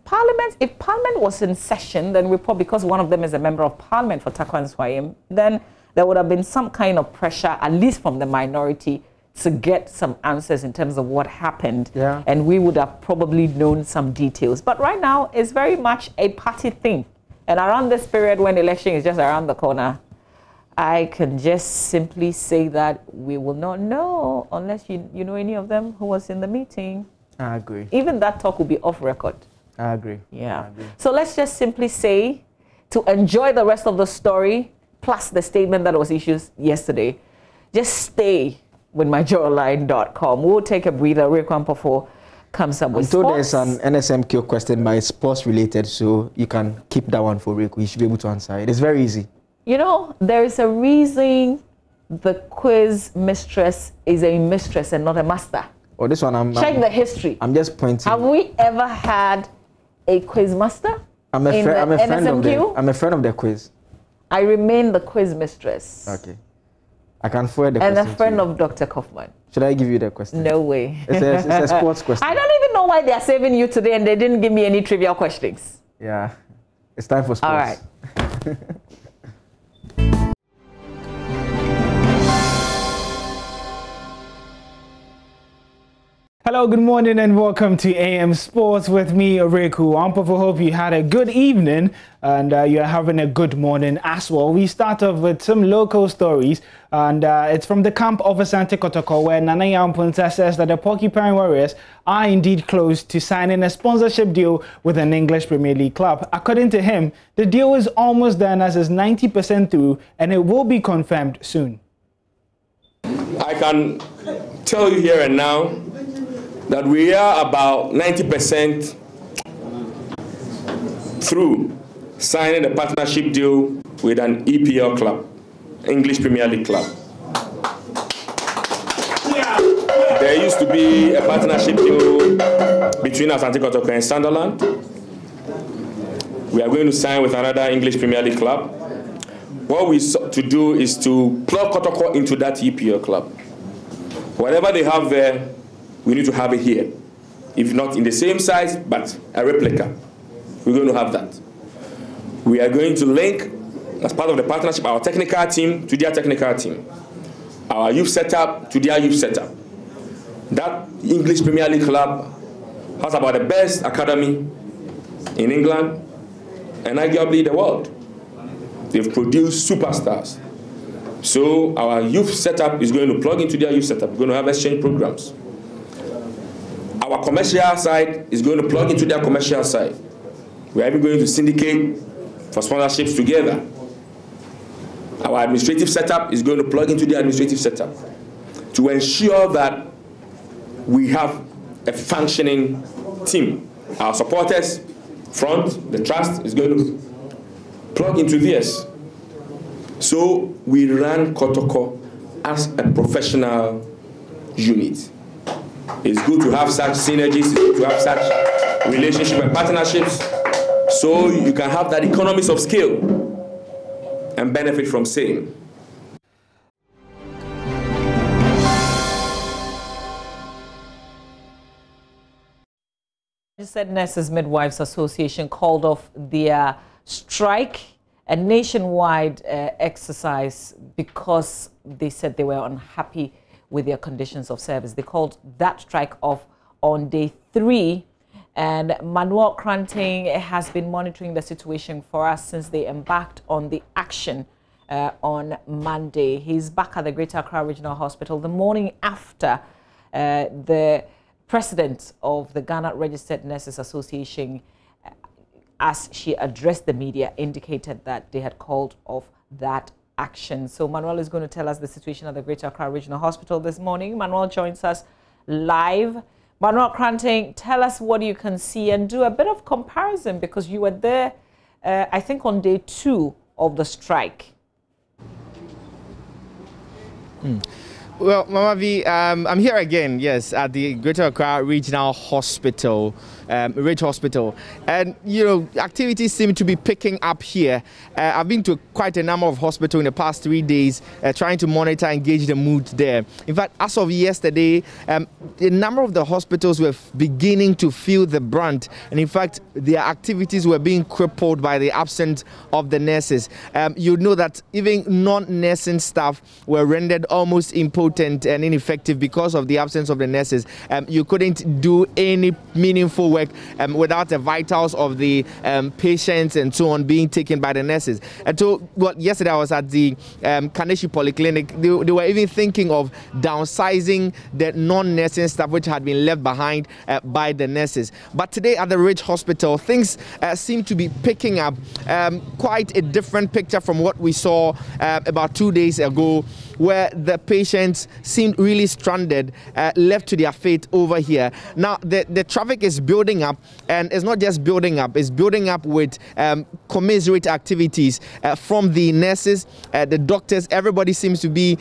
was in session, then because one of them is a member of Parliament for Takwa Swayim, then there would have been some kind of pressure, at least from the minority, to get some answers in terms of what happened. Yeah. And we would have probably known some details. But right now, it's very much a party thing. And around this period when election is just around the corner, I can just simply say that we will not know unless you know any of them who was in the meeting. I agree. Even that talk will be off record. I agree. Yeah. I agree. So let's just simply say, to enjoy the rest of the story, plus the statement that was issued yesterday, just stay with myjawline.com. We'll take a breather. Rekwampofo comes up with sports. There's an NSMQ question, but it's sports related, so you can keep that one for Reku. You should be able to answer it. It's very easy. You know, there is a reason the quiz mistress is a mistress and not a master. Oh, this one, check the history. I'm just pointing. Have we ever had a quiz master? I'm a friend of the quiz. I remain the quiz mistress. Okay. I can forward the question. And a friend of Dr. Kaufman. Should I give you the question? No way. It's a sports question. I don't even know why they are saving you today and they didn't give me any trivial questions. Yeah. It's time for sports. All right. Hello, good morning and welcome to AM Sports with me, Reku. Ampofo, hope you had a good evening and you're having a good morning as well. We start off with some local stories and it's from the camp of Asante Kotoko where Nana Yampunsa says that the Porcupine Warriors are indeed close to signing a sponsorship deal with an English Premier League club. According to him, the deal is almost done as is 90% through and it will be confirmed soon. I can tell you here and now that we are about 90% through signing a partnership deal with an EPL club, English Premier League club. There used to be a partnership deal between Asante Kotoko and Sunderland. We are going to sign with another English Premier League club. What we sought to do is to plug Kotoko into that EPL club. Whatever they have there, we need to have it here. If not in the same size, but a replica. We're going to have that. We are going to link, as part of the partnership, our technical team to their technical team. Our youth setup to their youth setup. That English Premier League club has about the best academy in England and arguably the world. They've produced superstars. So our youth setup is going to plug into their youth setup. We're going to have exchange programs. Our commercial side is going to plug into their commercial side. We're even going to syndicate for sponsorships together. Our administrative setup is going to plug into the administrative setup to ensure that we have a functioning team. Our supporters, front, the trust is going to plug into this. So we run Kotoko as a professional unit. It's good to have such synergies, it's good to have such relationship and partnerships, so you can have that economies of scale and benefit from same. Registered Nurses Midwives Association called off their strike, a nationwide exercise, because they said they were unhappy with their conditions of service. They called that strike off on day 3. And Manuel Kranting has been monitoring the situation for us since they embarked on the action on Monday. He's back at the Greater Accra Regional Hospital the morning after the president of the Ghana Registered Nurses Association, as she addressed the media, indicated that they had called off that action. So Manuel is going to tell us the situation at the Greater Accra Regional Hospital this morning. Manuel joins us live. Manuel Kranting, tell us what you can see and do a bit of comparison, because you were there, I think, on day 2 of the strike. Well, Mama V, I'm here again, yes, at the Greater Accra Regional Hospital, Ridge Hospital. And, you know, activities seem to be picking up here. I've been to quite a number of hospitals in the past 3 days, trying to monitor and gauge the mood there. In fact, as of yesterday, a number of the hospitals were beginning to feel the brunt. And in fact, their activities were being crippled by the absence of the nurses. You know that even non-nursing staff were rendered almost impotent and ineffective because of the absence of the nurses. You couldn't do any meaningful work without the vitals of the patients and so on being taken by the nurses. And so, well, yesterday I was at the Kaneshi Polyclinic. They were even thinking of downsizing the non-nursing staff which had been left behind by the nurses. But today at the Ridge Hospital, things seem to be picking up. Quite a different picture from what we saw about 2 days ago, where the patients seemed really stranded, left to their fate over here. Now, the traffic is building up, and it's not just building up, it's building up with commensurate activities from the nurses, the doctors. Everybody seems to be,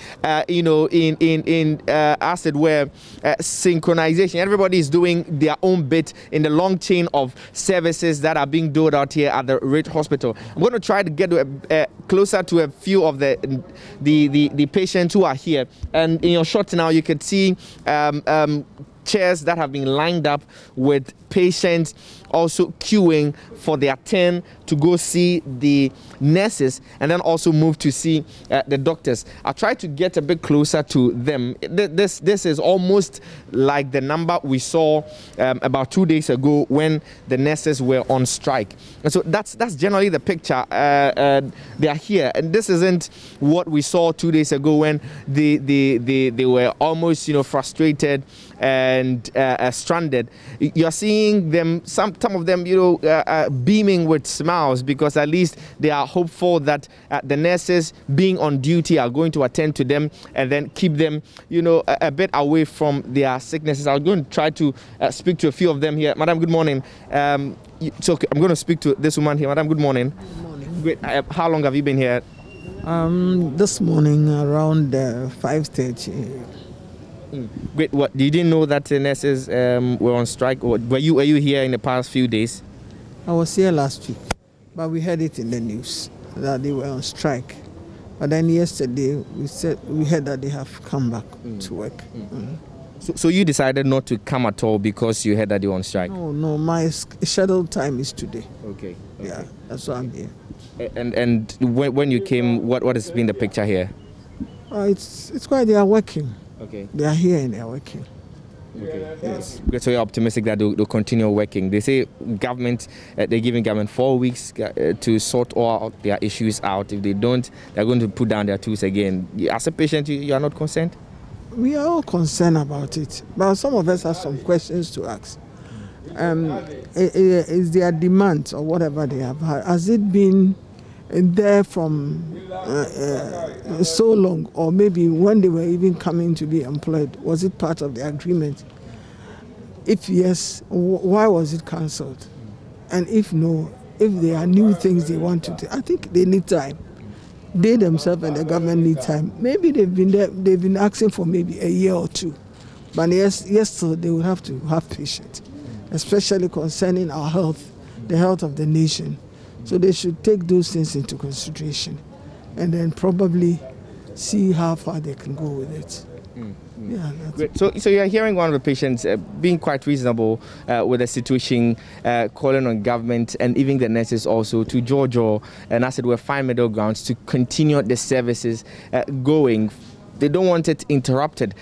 you know, as it were, synchronization. Everybody is doing their own bit in the long chain of services that are being doled out here at the Ridge Hospital. I'm going to try to get closer to a few of the patients who are here, and in your shot now you could see chairs that have been lined up with patients also queuing for their turn to go see the nurses and then also move to see the doctors. I'll try to get a bit closer to them. This is almost like the number we saw about 2 days ago when the nurses were on strike. And so that's generally the picture. They are here, and this isn't what we saw 2 days ago when they were almost, you know, frustrated and stranded. You're seeing them, some of them, you know, beaming with smiles, because at least they are hopeful that the nurses being on duty are going to attend to them and then keep them, you know, a bit away from their sicknesses. I'm going to try to speak to a few of them here. Madam, good morning. So I'm going to speak to this woman here. Madam, good morning. Good morning. Great. How long have you been here? This morning around 5:30. Great. What, you didn't know that the nurses were on strike, or were you here in the past few days? I was here last week, but we heard it in the news that they were on strike. But then yesterday we heard that they have come back to work. So you decided not to come at all because you heard that they were on strike? No, my scheduled time is today. Okay. Yeah, that's why I'm here. And when you came, what has been the picture here? It's quite, they are working. Okay. They are here and they are working. Okay. Yes. So you're optimistic that they'll continue working. They say government, they're giving government 4 weeks to sort all their issues out. If they don't, they're going to put down their tools again. As a patient, you are not concerned? We are all concerned about it, but some of us have some questions to ask. Is their demand or whatever they have, has it been there from so long, or maybe when they were even coming to be employed, was it part of the agreement? If yes, why was it cancelled? And if no, if there are new things they want to do, I think they need time. They themselves and the government need time. Maybe they've been asking for maybe a year or two. But yes, so they will have to have patience, especially concerning our health, the health of the nation. So they should take those things into consideration and then probably see how far they can go with it. Yeah, great. So you're hearing one of the patients being quite reasonable with the situation, calling on government and even the nurses also to Jojo, and as it were, find middle grounds to continue the services going. They don't want it interrupted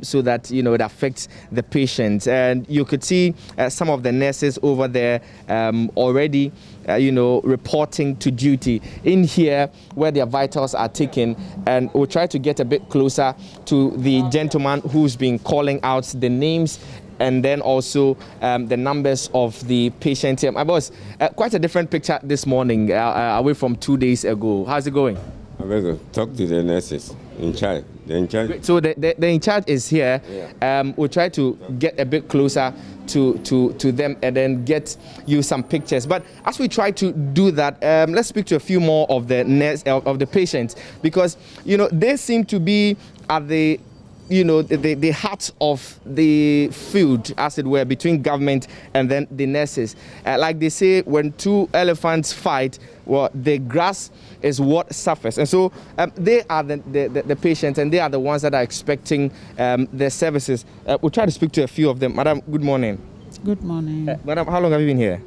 so that, you know, it affects the patients. And you could see some of the nurses over there already, you know, reporting to duty in here where their vitals are taken. And we'll try to get a bit closer to the gentleman who's been calling out the names and then also the numbers of the patients here. My boss, quite a different picture this morning away from 2 days ago. How's it going? I'm going to talk to the nurses in charge. The in charge. So the in charge is here. Yeah. We'll try to get a bit closer to them and then get you some pictures. But as we try to do that, let's speak to a few more of the patients, because, you know, they seem to be at the, you know, the heart of the feud, as it were, between government and then the nurses. Like they say, when two elephants fight, well, the grass is what suffers. And so they are the patients, and they are the ones that are expecting their services. We'll try to speak to a few of them. Madam, good morning. Good morning. Madam, how long have you been here?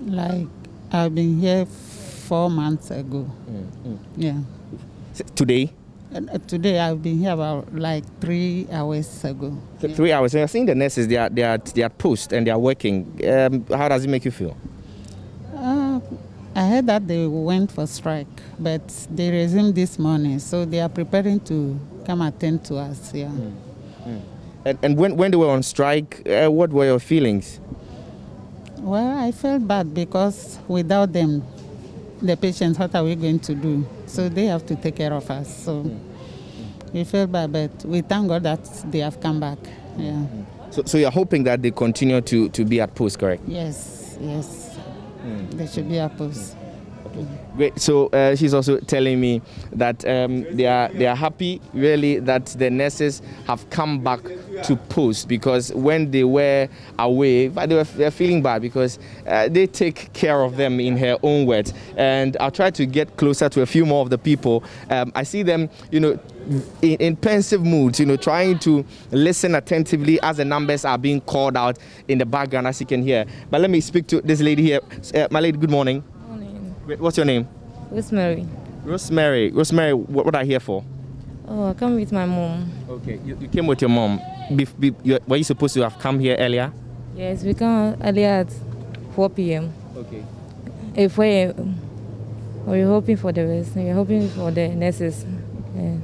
Like, I've been here 4 months ago. Yeah. Today? Today I've been here about like 3 hours ago. 3 hours. So you're seeing the nurses, they are at post and they are working. How does it make you feel? I heard that they went for strike, but they resumed this morning, so they are preparing to come attend to us. Yeah. And when they were on strike, what were your feelings? Well, I felt bad because without them, the patients, what are we going to do? So they have to take care of us. So we feel bad, but we thank God that they have come back. Yeah. So you're hoping that they continue to be at post, correct? Yes, yes. They should be at post. Great. So she's also telling me that they are happy, really, that the nurses have come back to post, because when they were away, they're feeling bad because they take care of them, in her own words. And I'll try to get closer to a few more of the people. I see them, you know, in pensive moods, you know, trying to listen attentively as the numbers are being called out in the background, as you can hear. But let me speak to this lady here. My lady, good morning. What's your name? Rosemary. Rosemary, what are you here for? Oh, I come with my mom. Okay, you came with your mom. Were you supposed to have come here earlier? Yes, we come earlier at 4 p.m. Okay. At 4 a.m. We're hoping for the rest. We're hoping for the nurses. Yeah.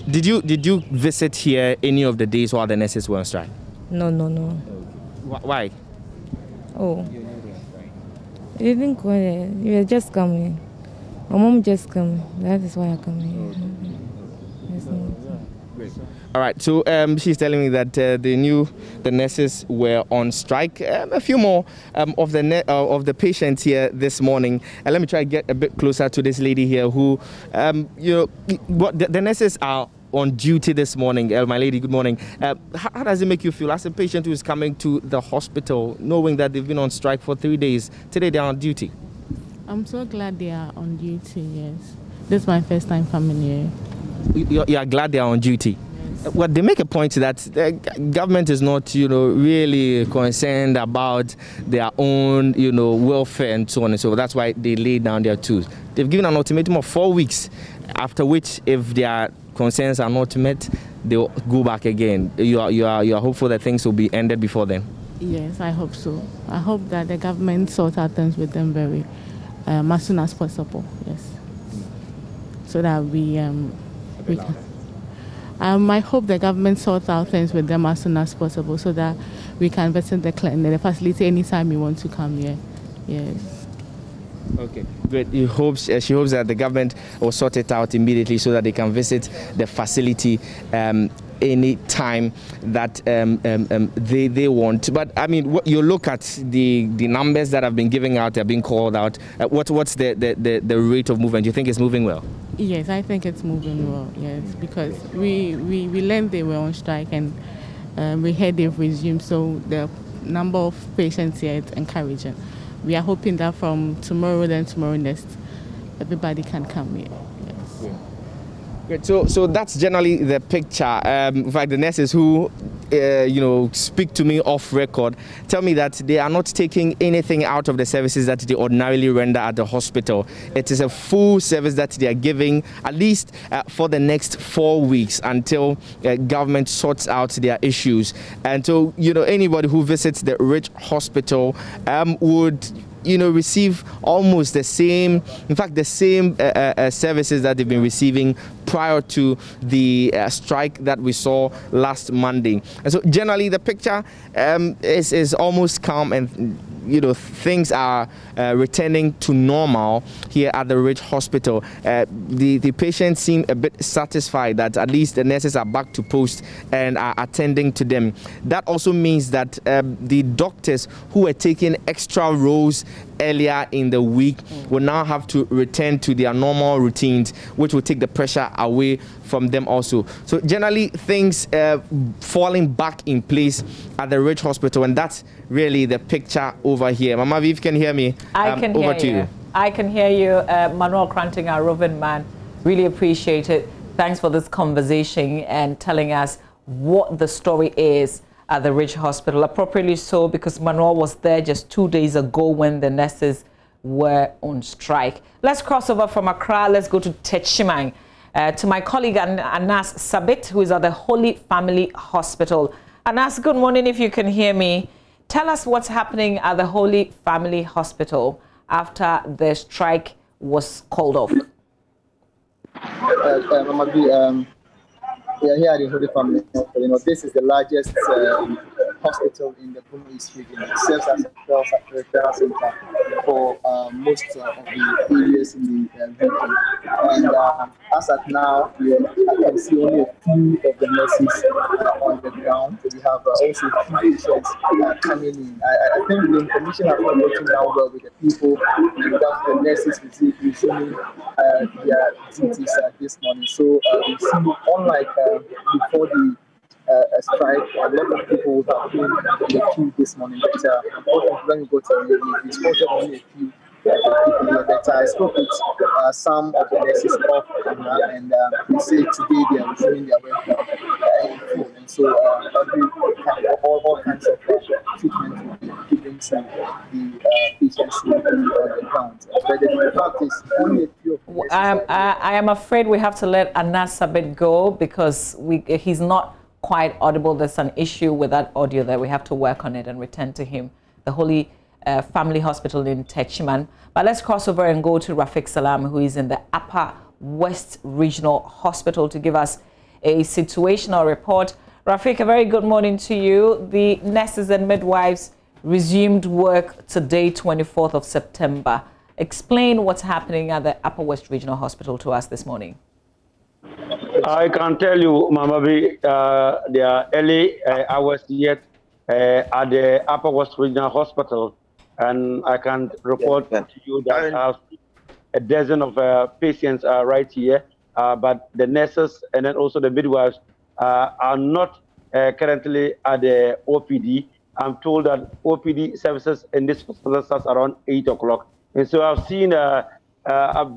Did you visit here any of the days while the nurses were on strike? No. Why? Oh. We didn't go there. We were just coming. My mom just came. That is why I come here. All right, so she's telling me that the nurses were on strike. A few more of the patients here this morning. Let me try to get a bit closer to this lady here who, you know, the nurses are on duty this morning. My lady, good morning. How does it make you feel as a patient who is coming to the hospital, knowing that they've been on strike for 3 days? Today they're on duty. I'm so glad they are on duty, yes. This is my first time coming here. You are glad they are on duty? Yes. Well, they make a point that the government is not, you know, really concerned about their own, you know, welfare and so on and so forth. That's why they lay down their tools. They've given an ultimatum of 4 weeks, after which, if their concerns are not met, they'll go back again. You are hopeful that things will be ended before then? Yes, I hope so. I hope that the government sorts out things with them very as soon as possible. Yes, so that we can. I hope the government sorts out things with them as soon as possible, so that we can visit the facility anytime we want to come here. Yes. Okay, great. She hopes that the government will sort it out immediately so that they can visit the facility any time that they want. But I mean, you look at the numbers that have been given out, they're being called out. What's the rate of movement? Do you think it's moving well? Yes, I think it's moving well. Yes, because we learned they were on strike and we heard they've resumed. So the number of patients here is encouraging. We are hoping that from tomorrow next, everybody can come here. Yes. Great. So that's generally the picture. In fact, the nurses who speak to me off record tell me that they are not taking anything out of the services that they ordinarily render at the hospital. It is a full service that they are giving, at least for the next 4 weeks, until government sorts out their issues. And so, anybody who visits the Rich Hospital would receive almost the same, in fact, the same services that they've been receiving prior to the strike that we saw last Monday. And so generally the picture is almost calm, and things are returning to normal here at the Rich Hospital. The patients seem a bit satisfied that at least the nurses are back to post and are attending to them. That also means that the doctors who were taking extra roles earlier in the week will now have to return to their normal routines, which will take the pressure away from them also. So generally things falling back in place at the Rich Hospital, and that's really the picture over here. Mama Viv, can you hear me? I can hear you. I can hear you. Manuel Kranting, our roving man, really appreciate it. Thanks for this conversation and telling us what the story is at the Rich Hospital. Appropriately so, because Manuel was there just 2 days ago when the nurses were on strike. Let's cross over from Accra. Let's go to Techiman, to my colleague Anas Sabit, who is at the Holy Family Hospital. Anas, good morning, if you can hear me. Tell us what's happening at the Holy Family Hospital after the strike was called off. We are here at the Holy Family Hospital. This is the largest hospital in the Bono East region. It serves as a referral center for most of the areas in the region. And as at now, I can see only a few of the nurses on the ground. We have also a few patients coming in. I think the information has been working out well with the people, and that the nurses resuming their duties this morning. So we see, unlike before the strike, a lot of people have been in the queue this morning. But unfortunately, when we go to we spotted only a few people here. But I spoke with some of the nurses off camera, and they say today they are resuming their work in full. And so all kinds of treatment will be given to the patients who are on the ground. But the fact is, only a few of the I am afraid we have to let Anas Sabit go because he's not quite audible. There's an issue with that audio that we have to work on it and return to him. The Holy Family Hospital in Techiman. But let's cross over and go to Rafiq Salam, who is in the Upper West Regional Hospital, to give us a situational report. Rafiq, a very good morning to you. The nurses and midwives resumed work today, 24th of September. Explain what's happening at the Upper West Regional Hospital to us this morning. I can tell you, Mamabi, there are early hours yet at the Upper West Regional Hospital, and I can report to you that a dozen of patients are right here, but the nurses and then also the midwives are not currently at the OPD. I'm told that OPD services in this hospital starts around 8 o'clock. And so I've seen a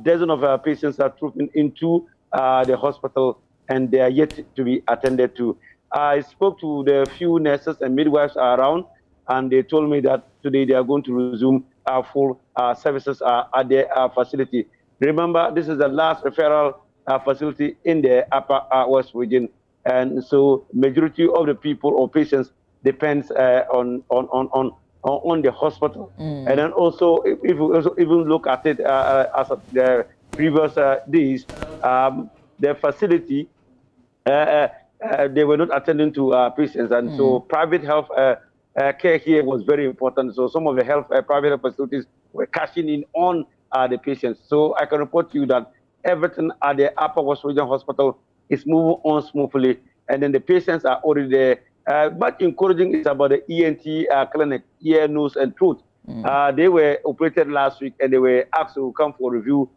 dozen of patients are trooping into the hospital, and they are yet to be attended to. I spoke to the few nurses and midwives around, and they told me that today they are going to resume full services at their facility. Remember, this is the last referral facility in the Upper West region, and so majority of the people or patients depends on the hospital. And then also, if you also even look at it as of the previous days, the facility, they were not attending to patients, and so private health care here was very important. So some of the private health facilities were cashing in on the patients. So I can report to you that everything at the Upper West Regional Hospital is moving on smoothly, and then the patients are already there. Much encouraging is about the ENT clinic, ear, nose, and throat. They were operated last week, and they were asked to come for review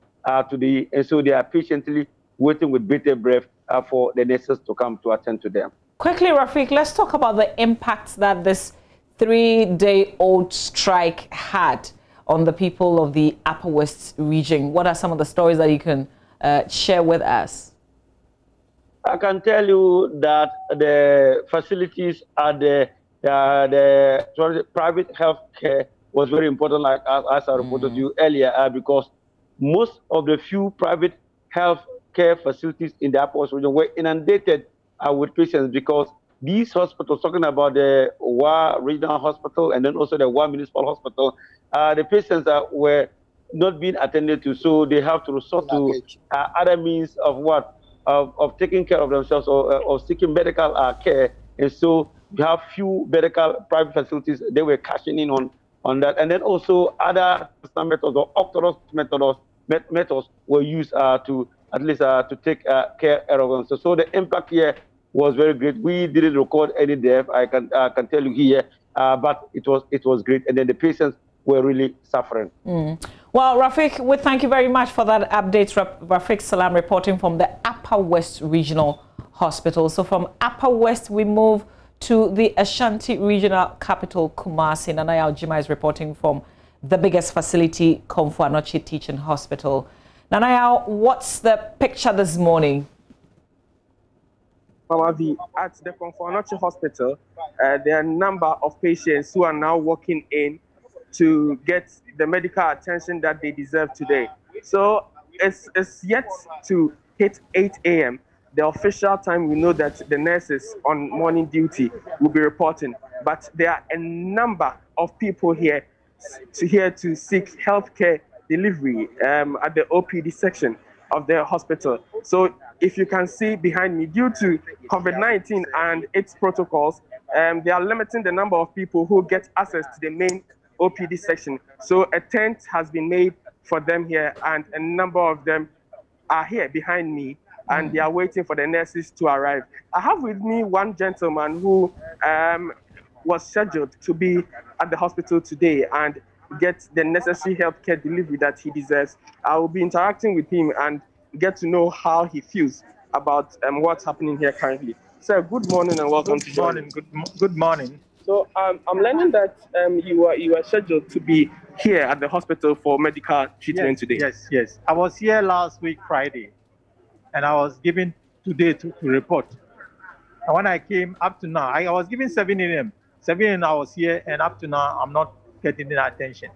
today, and so they are patiently waiting with bated breath for the nurses to come to attend to them. Quickly, Rafiq, let's talk about the impacts that this 3-day-old strike had on the people of the Upper West region. What are some of the stories that you can share with us? I can tell you that the facilities at the private health care was very important, like as I reported to you earlier, because most of the few private health care facilities in the Upper West region were inundated with patients, because these hospitals, talking about the Wa Regional Hospital and then also the Wa Municipal Hospital, the patients were not being attended to, so they have to resort to other means of taking care of themselves or seeking medical care. And so we have few medical private facilities, they were cashing in on that. And then also other methods or orthodox methods were used to at least to take care of them. So the impact here was very great. We didn't record any death, I can tell you here, but it was great. And then the patients were really suffering. Well, Rafiq, we thank you very much for that update. Rafiq Salam reporting from the Upper West Regional Hospital. So from Upper West, we move to the Ashanti Regional Capital, Kumasi. Nanaya Ojima is reporting from the biggest facility, Komfo Anokye Teaching Hospital. Nanaya, what's the picture this morning? At the Komfo Anokye Hospital, there are a number of patients who are now walking in to get the medical attention that they deserve today. So it's yet to hit 8 a.m. The official time we know that the nurses on morning duty will be reporting. But there are a number of people here to seek healthcare delivery at the OPD section of the hospital. So if you can see behind me, due to COVID-19 and its protocols, they are limiting the number of people who get access to the main OPD section. So a tent has been made for them here, and a number of them are here behind me, and they are waiting for the nurses to arrive. I have with me one gentleman who was scheduled to be at the hospital today and get the necessary healthcare delivery that he deserves. I will be interacting with him and get to know how he feels about what's happening here currently. Sir, good morning and welcome to join. Good morning. So I'm learning that you are scheduled to be here at the hospital for medical treatment today. Yes. I was here last week, Friday, and I was given today to report. And when I came up to now, I was given 7 a.m. 7 a.m. I was here, and up to now, I'm not getting any attention.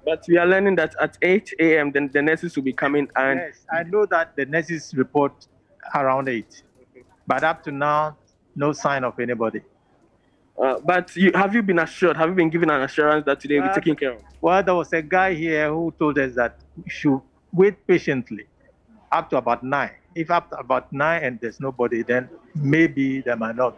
But we are learning that at 8 a.m. then the nurses will be coming. And yes, I know that the nurses report around 8. But up to now, no sign of anybody. But have you been assured? Have you been given an assurance that today we'll be taken care of? Well, there was a guy here who told us that we should wait patiently up to about 9. If up to about 9 and there's nobody, then maybe they might not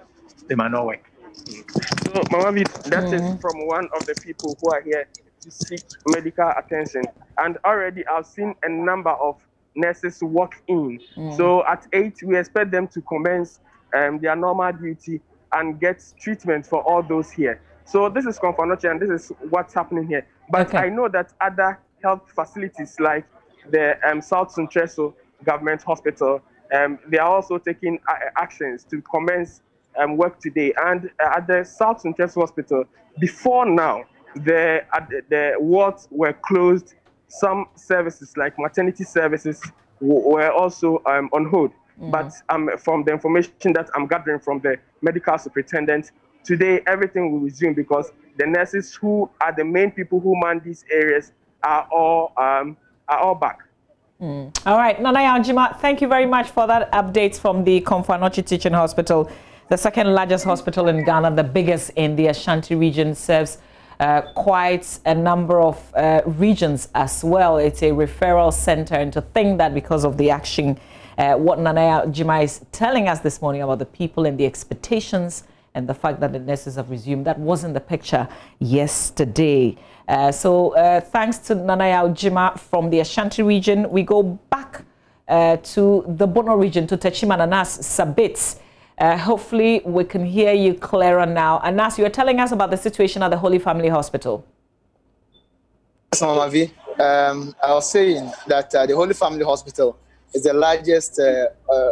work. So, Mamavi, that is from one of the people who are here to seek medical attention. And already I've seen a number of nurses walk in. So at 8, we expect them to commence their normal duty and get treatment for all those here. So this is Komfo Anokye, and this is what's happening here. But I know that other health facilities like the South Suntreso Government Hospital, they are also taking actions to commence work today. And at the South Suntreso Hospital, before now, the wards were closed. Some services like maternity services were also on hold. But from the information that I'm gathering from the medical superintendent, today everything will resume because the nurses who are the main people who man these areas are all back. All right, Nanaya Ojima, thank you very much for that update from the Komfo Anokye Teaching Hospital, the second largest hospital in Ghana, the biggest in the Ashanti region, serves quite a number of regions as well. It's a referral center, and to think that because of the action, what Nanaya Ojima is telling us this morning about the people and the expectations and the fact that the nurses have resumed, that wasn't the picture yesterday. So thanks to Nanaya Ojima from the Ashanti region. We go back to the Bono region, to Techimananas Sabits. Hopefully, we can hear you clearer now. And as you were telling us about the situation at the Holy Family Hospital. Yes, Mama V. I was saying that the Holy Family Hospital is the largest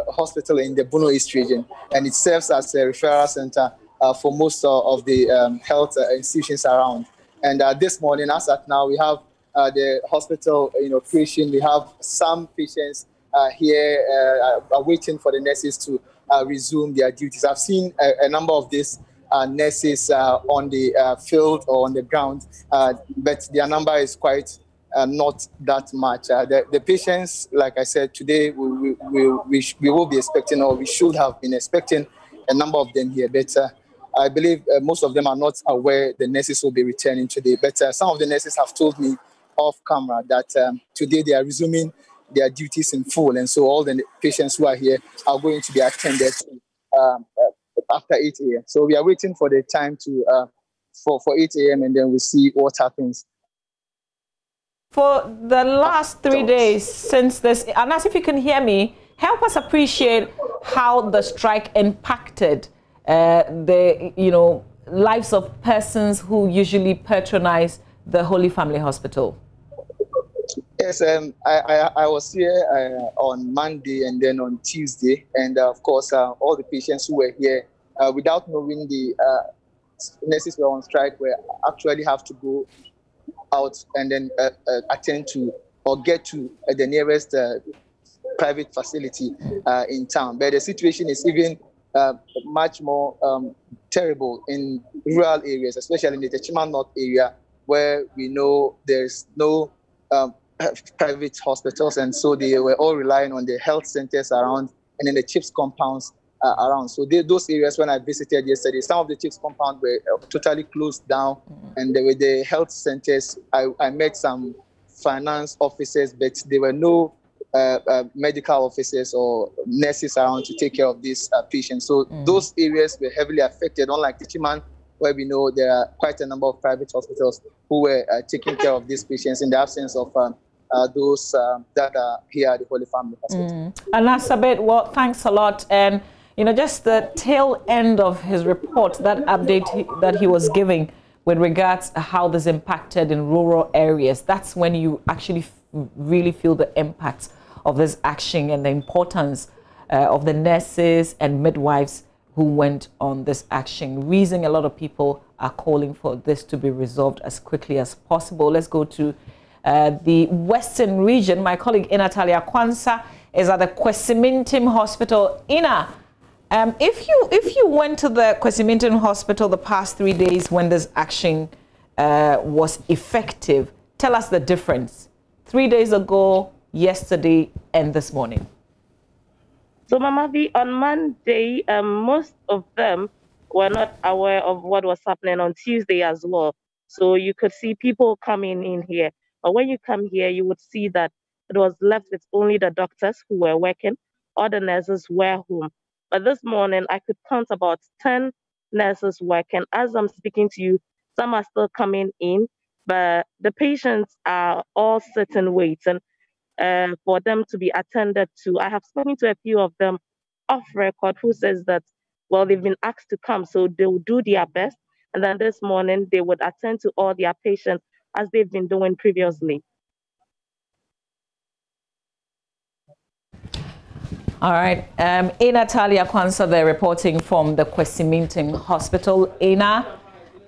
hospital in the Bono East region, and it serves as a referral center for most of the health institutions around. And this morning, as at now, we have the hospital in operation. We have some patients here waiting for the nurses to resume their duties. I've seen a number of these nurses on the field or on the ground, but their number is quite not that much. The patients, like I said, today we will be expecting, or we should have been expecting, a number of them here. But I believe most of them are not aware the nurses will be returning today. But some of the nurses have told me off camera that today they are resuming their duties in full, and so all the patients who are here are going to be attended to after 8 a.m. So we are waiting for the time to for 8 a.m. and then we'll see what happens. For the last 3 days since this, and as if you can hear me, help us appreciate how the strike impacted the lives of persons who usually patronize the Holy Family Hospital. Yes, I was here on Monday and then on Tuesday, and of course all the patients who were here without knowing the nurses were on strike were actually have to go out and then attend to or get to the nearest private facility in town. But the situation is even much more terrible in rural areas, especially in the Techiman North area, where we know there's no private hospitals, and so they were all relying on the health centers around and then the CHIPS compounds around. So those areas, when I visited yesterday, some of the CHIPS compounds were totally closed down, and there were the health centers. I met some finance officers, but there were no medical officers or nurses around to take care of these patients. So those areas were heavily affected, unlike Tichiman, where we know there are quite a number of private hospitals who were taking care of these patients in the absence of those that are here at the Holy Family Hospital. And Asabet, well, thanks a lot. And just the tail end of his report, that update that he was giving with regards to how this impacted in rural areas, that's when you actually really feel the impact of this action and the importance of the nurses and midwives who went on this action. Reason a lot of people are calling for this to be resolved as quickly as possible. Let's go to the Western region. My colleague Natalia Kwansa is at the Kwesimintim Hospital. Ina, if you went to the Kwesimintim Hospital the past 3 days when this action was effective, tell us the difference. 3 days ago, yesterday, and this morning. So, Mama V, on Monday, most of them were not aware of what was happening on Tuesday as well. So you could see people coming in here. But when you come here, you would see that it was left with only the doctors who were working, or the nurses were home. But this morning, I could count about 10 nurses working. As I'm speaking to you, some are still coming in, but the patients are all sitting waiting for them to be attended to. I have spoken to a few of them off record who says that, well, they've been asked to come, so they will do their best. And then this morning, they would attend to all their patients as they've been doing previously. All right. Natalia Kwansa there reporting from the Kwesimintim Hospital. Ina,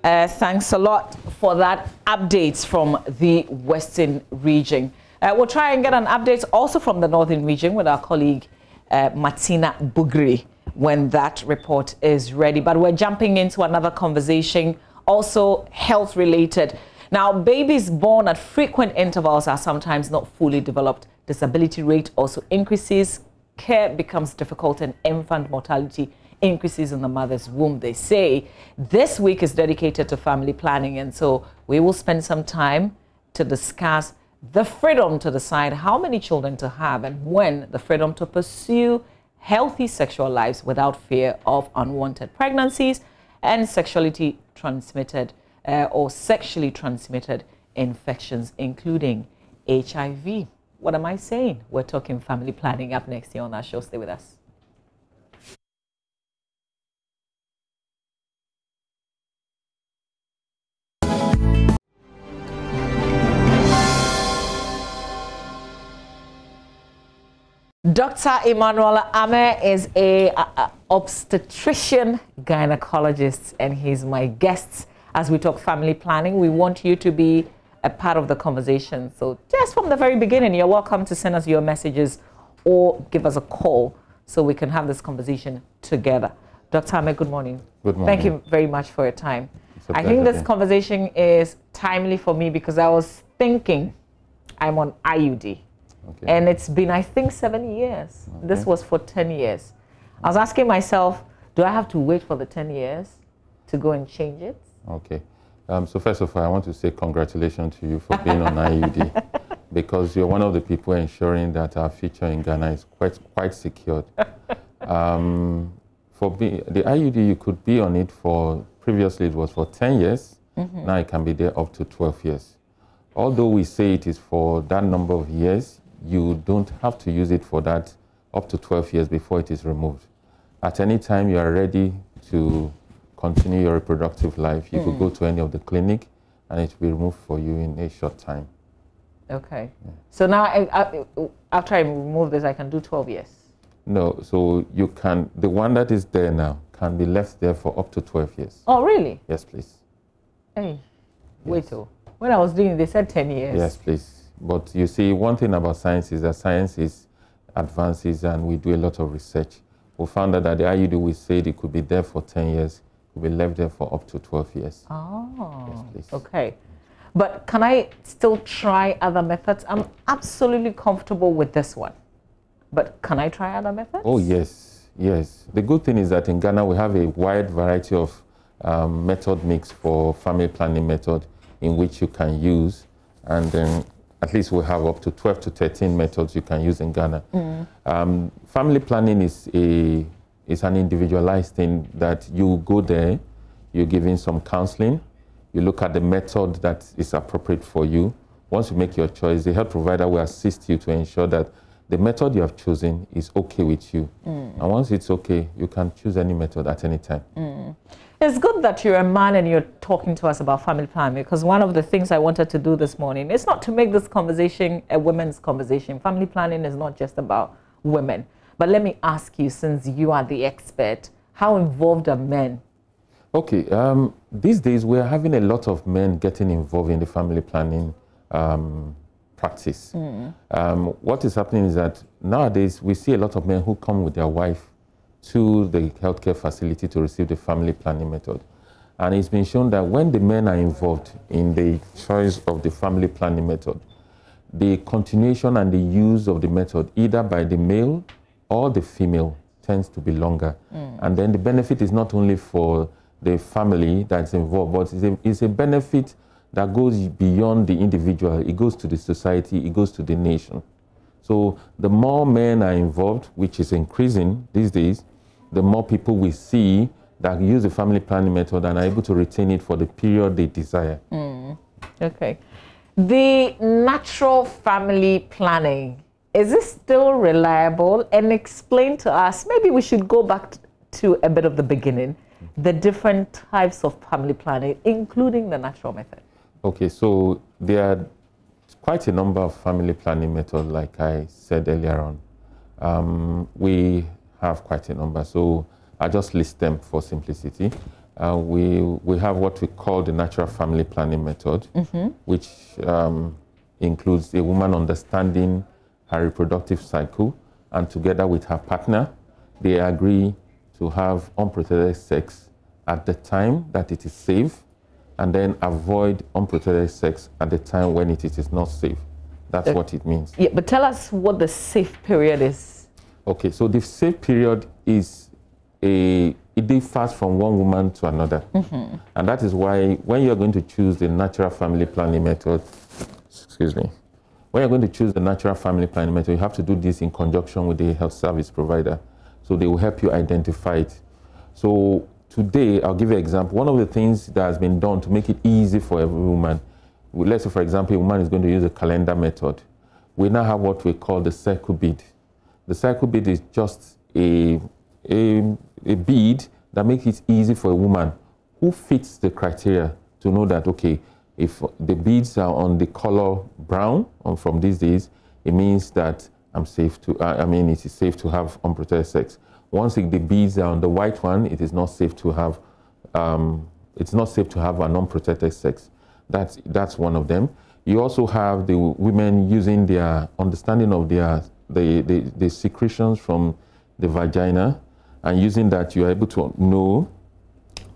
thanks a lot for that updates from the Western region. We'll try and get an update also from the Northern region with our colleague Martina Bugri when that report is ready. But we're jumping into another conversation, also health related. Now, babies born at frequent intervals are sometimes not fully developed. Disability rate also increases. Care becomes difficult and infant mortality increases in the mother's womb, they say. This week is dedicated to family planning, and so we will spend some time to discuss the freedom to decide how many children to have and when, the freedom to pursue healthy sexual lives without fear of unwanted pregnancies and sexually transmitted infections, including HIV. What am I saying? We're talking family planning up next year on our show. Stay with us. Dr. Emmanuel Ame is a obstetrician gynecologist, and he's my guest as we talk family planning. We want you to be a part of the conversation. So just from the very beginning, you're welcome to send us your messages or give us a call so we can have this conversation together. Dr. Ame, good morning. Good morning. Thank you very much for your time. I think this conversation is timely for me because I was thinking I'm on IUD. Okay. And it's been, I think, 7 years. Okay. This was for 10 years. I was asking myself, do I have to wait for the 10 years to go and change it? Okay. So first of all, I want to say congratulations to you for being on IUD, because you're one of the people ensuring that our future in Ghana is quite secured. For the IUD, you could be on it for, previously it was for 10 years. Mm-hmm. Now it can be there up to 12 years. Although we say it is for that number of years, you don't have to use it for that up to 12 years before it is removed. At any time you are ready to continue your reproductive life, you could go to any of the clinic and it will be removed for you in a short time. Okay. Yeah. So now, after I remove this, I can do 12 years? No, so you can, the one that is there now can be left there for up to 12 years. Oh, really? Yes, please. Hey, yes. Wait, when I was doing it, they said 10 years. Yes, please. But you see, one thing about science is that science is advances and we do a lot of research. We found out that the IUD, we said it could be there for 10 years, could be left there for up to 12 years. Oh, yes, please. Okay. But can I still try other methods? I'm absolutely comfortable with this one. But can I try other methods? Oh, yes, yes. The good thing is that in Ghana, we have a wide variety of method mix for family planning method in which you can use. And then at least we have up to 12 to 13 methods you can use in Ghana. Family planning is an individualized thing that you go there, you're given some counseling, you look at the method that is appropriate for you. Once you make your choice, the health provider will assist you to ensure that the method you have chosen is okay with you. And once it's okay, you can choose any method at any time. It's good that you're a man and you're talking to us about family planning, because one of the things I wanted to do this morning is not to make this conversation a women's conversation. Family planning is not just about women. But let me ask you, since you are the expert, how involved are men? Okay, these days we're having a lot of men getting involved in the family planning practice. What is happening is that nowadays we see a lot of men who come with their wife to the healthcare facility to receive the family planning method. And it's been shown that when the men are involved in the choice of the family planning method, the continuation and the use of the method, either by the male or the female, tends to be longer. And then the benefit is not only for the family that's involved, but it's a benefit that goes beyond the individual. It goes to the society, it goes to the nation. So the more men are involved, which is increasing these days, the more people we see that use the family planning method and are able to retain it for the period they desire. Okay. The natural family planning, is it still reliable? And explain to us, maybe we should go back to a bit of the beginning, the different types of family planning, including the natural method. Okay, so there are quite a number of family planning methods, like I said earlier on. We have quite a number, so I just list them for simplicity. We have what we call the natural family planning method, which includes a woman understanding her reproductive cycle, and together with her partner, they agree to have unprotected sex at the time that it is safe, and then avoid unprotected sex at the time when it is not safe. That's what it means. Yeah, but tell us what the safe period is. Okay, so the safe period is it differs from one woman to another. And that is why when you're going to choose the natural family planning method, when you're going to choose the natural family planning method, you have to do this in conjunction with the health service provider. So they will help you identify it. So today, I'll give you an example. One of the things that has been done to make it easy for every woman, let's say, for example, a woman is going to use a calendar method. We now have what we call the circle bead. The circle bead is just a bead that makes it easy for a woman who fits the criteria to know that, okay, if the beads are on the color brown from these days, it means that I'm safe to, it is safe to have unprotected sex. Once the beads are on the white one, it is not safe to have, it's not safe to have an unprotected sex. That's one of them. You also have the women using their understanding of the secretions from the vagina, and using that you are able to know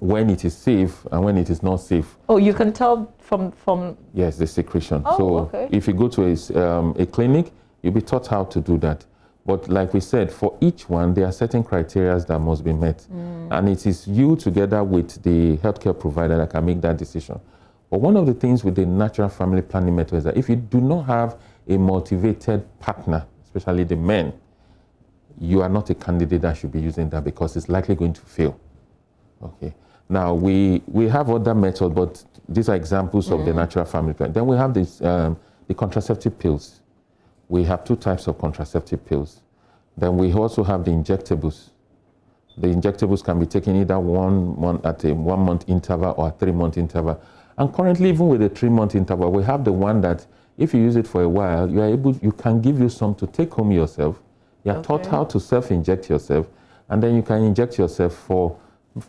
when it is safe and when it is not safe. Oh, you can tell from... Yes, the secretion. Oh, so okay. If you go to a clinic, you'll be taught how to do that. But like we said, for each one, there are certain criteria that must be met. And it is you together with the healthcare provider that can make that decision. But one of the things with the natural family planning method is that if you do not have a motivated partner, especially the men, you are not a candidate that should be using that, because it's likely going to fail. Okay. Now, we have other methods, but these are examples of the natural family plan. Then we have this, the contraceptive pills. We have 2 types of contraceptive pills. Then we also have the injectables. The injectables can be taken either 1 month at a 1 month interval or a 3 month interval. And currently, even with the 3 month interval, we have the one that if you use it for a while, you can give you some to take home yourself. You are taught how to self-inject yourself, and then you can inject yourself for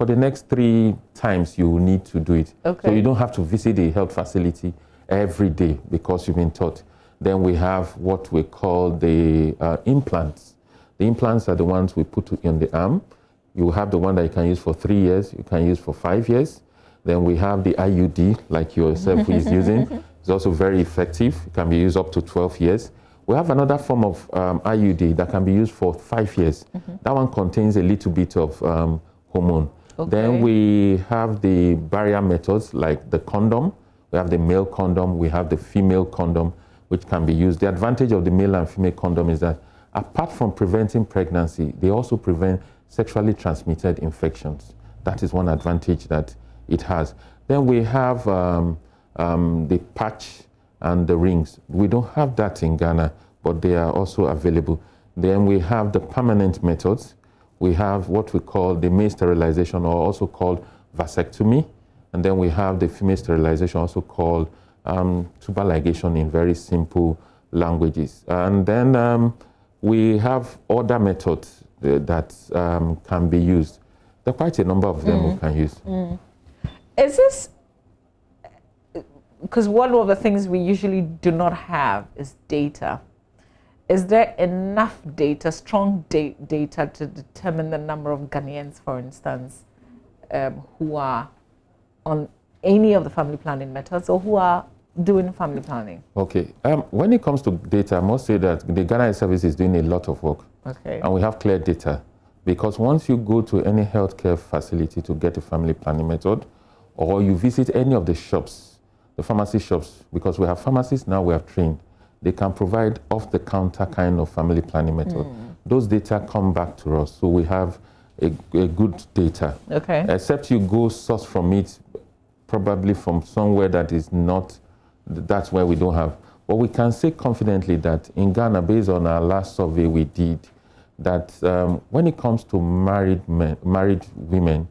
the next 3 times you will need to do it. So you don't have to visit a health facility every day because you've been taught. Then we have what we call the implants. The implants are the ones we put in the arm. You have the one that you can use for 3 years, you can use for 5 years. Then we have the IUD, like yourself who is using. It's also very effective. It can be used up to 12 years. We have another form of IUD that can be used for 5 years. That one contains a little bit of hormone. Then we have the barrier methods like the condom. We have the male condom, we have the female condom, which can be used. The advantage of the male and female condom is that apart from preventing pregnancy, they also prevent sexually transmitted infections. That is one advantage that it has. Then we have the patch and the rings. We don't have that in Ghana, but they are also available. Then we have the permanent methods. We have what we call the male sterilization, or also called vasectomy. And then we have the female sterilization, also called tubal ligation in very simple languages. And then we have other methods that can be used. There are quite a number of them we can use. Is this, because one of the things we usually do not have is data. Is there enough data, strong data to determine the number of Ghanaians, for instance, who are on any of the family planning methods or who are doing family planning? Okay. When it comes to data, I must say that the Ghana Service is doing a lot of work. Okay. And we have clear data. Because once you go to any healthcare facility to get a family planning method, or you visit any of the shops, the pharmacy shops, because we have pharmacists now, we have trained, they can provide off-the-counter kind of family planning method. Those data come back to us, so we have a good data. Okay. Except you go source from it, probably from somewhere that is not, that's where we don't have. But we can say confidently that in Ghana, based on our last survey we did, that when it comes to married women,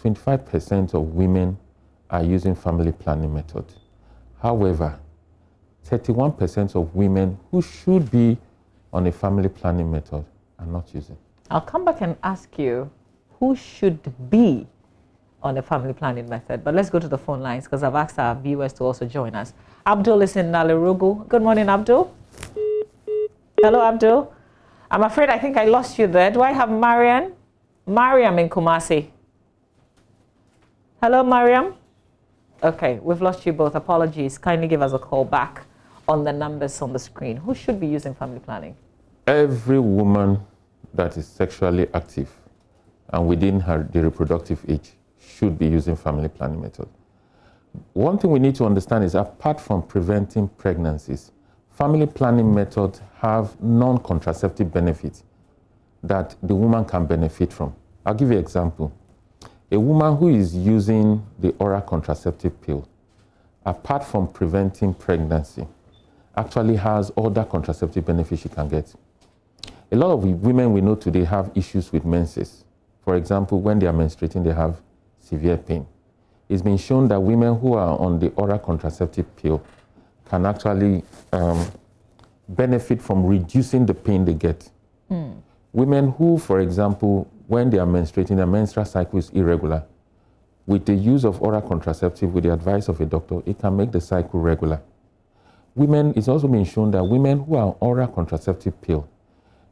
25% of women are using family planning method. However, 31% of women who should be on a family planning method are not using. I'll come back and ask you who should be on a family planning method. But let's go to the phone lines because I've asked our viewers to also join us. Abdul is in Nalerugu. Good morning, Abdul. Hello, Abdul. I'm afraid I think I lost you there. Do I have Mariam? Mariam in Kumasi. Hello, Mariam. Okay, we've lost you both. Apologies. Kindly give us a call back on the numbers on the screen. Who should be using family planning? Every woman that is sexually active and within the reproductive age should be using family planning method. One thing we need to understand is apart from preventing pregnancies, family planning methods have non-contraceptive benefits that the woman can benefit from. I'll give you an example. A woman who is using the oral contraceptive pill, apart from preventing pregnancy, actually has other contraceptive benefits she can get. A lot of women we know today have issues with menses. For example, when they are menstruating, they have severe pain. It's been shown that women who are on the oral contraceptive pill can actually benefit from reducing the pain they get. Women who, for example, when they are menstruating, their menstrual cycle is irregular, with the use of oral contraceptive, with the advice of a doctor, it can make the cycle regular. Women, it's also been shown that women who are on oral contraceptive pill,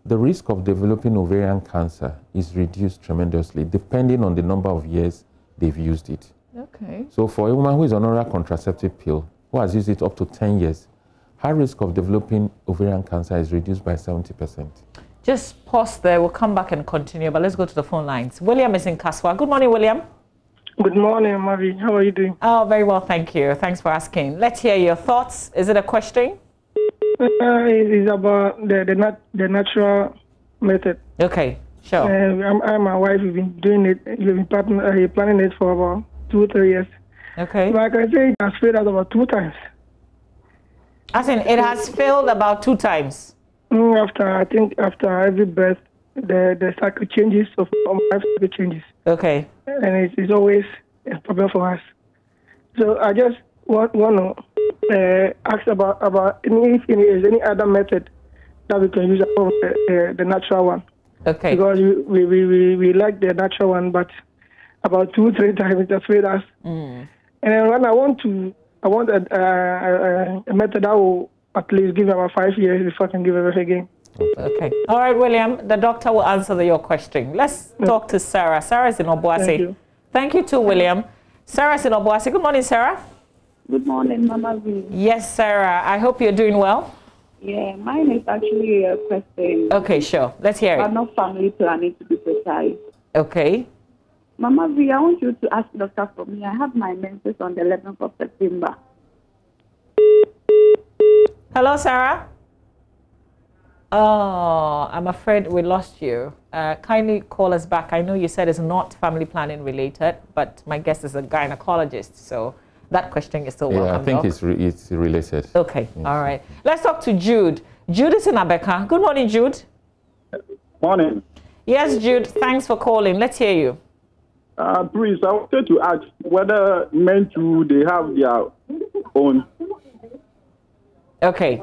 the risk of developing ovarian cancer is reduced tremendously, depending on the number of years they've used it. Okay. So for a woman who is on oral contraceptive pill, who has used it up to 10 years, her risk of developing ovarian cancer is reduced by 70%. Just pause there. We'll come back and continue, but let's go to the phone lines. William is in Kaswa. Good morning, William. Good morning, Mavi. How are you doing? Oh, very well, thank you. Thanks for asking. Let's hear your thoughts. Is it a question? It's about the natural method. Okay, sure. I and my wife, we've been doing it, we've been planning it for about 2-3 years. Okay. But I can say it has failed us about 2 times. As in, it has failed about 2 times? After every birth, the cycle changes, so my wife's cycle changes. Okay. And it's always a problem for us. So I just want to ask about if there is any other method that we can use above the natural one. Okay. Because we like the natural one, but about 2-3 times it has failed us. And then when I want a method that will at least give about 5 years before I can give it again. Okay. All right, William. The doctor will answer your question. Let's talk to Sarah. Sarah is in Obuasi. Thank you. Thank you too, William. Sarah is in Obuasi. Good morning, Sarah. Good morning, Mama V. Yes, Sarah. I hope you're doing well. Yeah, mine is actually a question. Okay, sure. Let's hear it. I'm not family planning, to be precise. Okay. Mama V, I want you to ask the doctor for me. I have my menses on the 11th of September. Hello, Sarah. Oh, I'm afraid we lost you. Kindly call us back. I know you said it's not family planning related, but my guest is a gynecologist, so that question is still welcome. Yeah, I think it's related. Okay, yes. All right. Let's talk to Jude. Jude is in Abeka. Good morning, Jude. Morning. Yes, Jude. Thanks for calling. Let's hear you. Please, I wanted to ask whether men too, they have their own. Okay.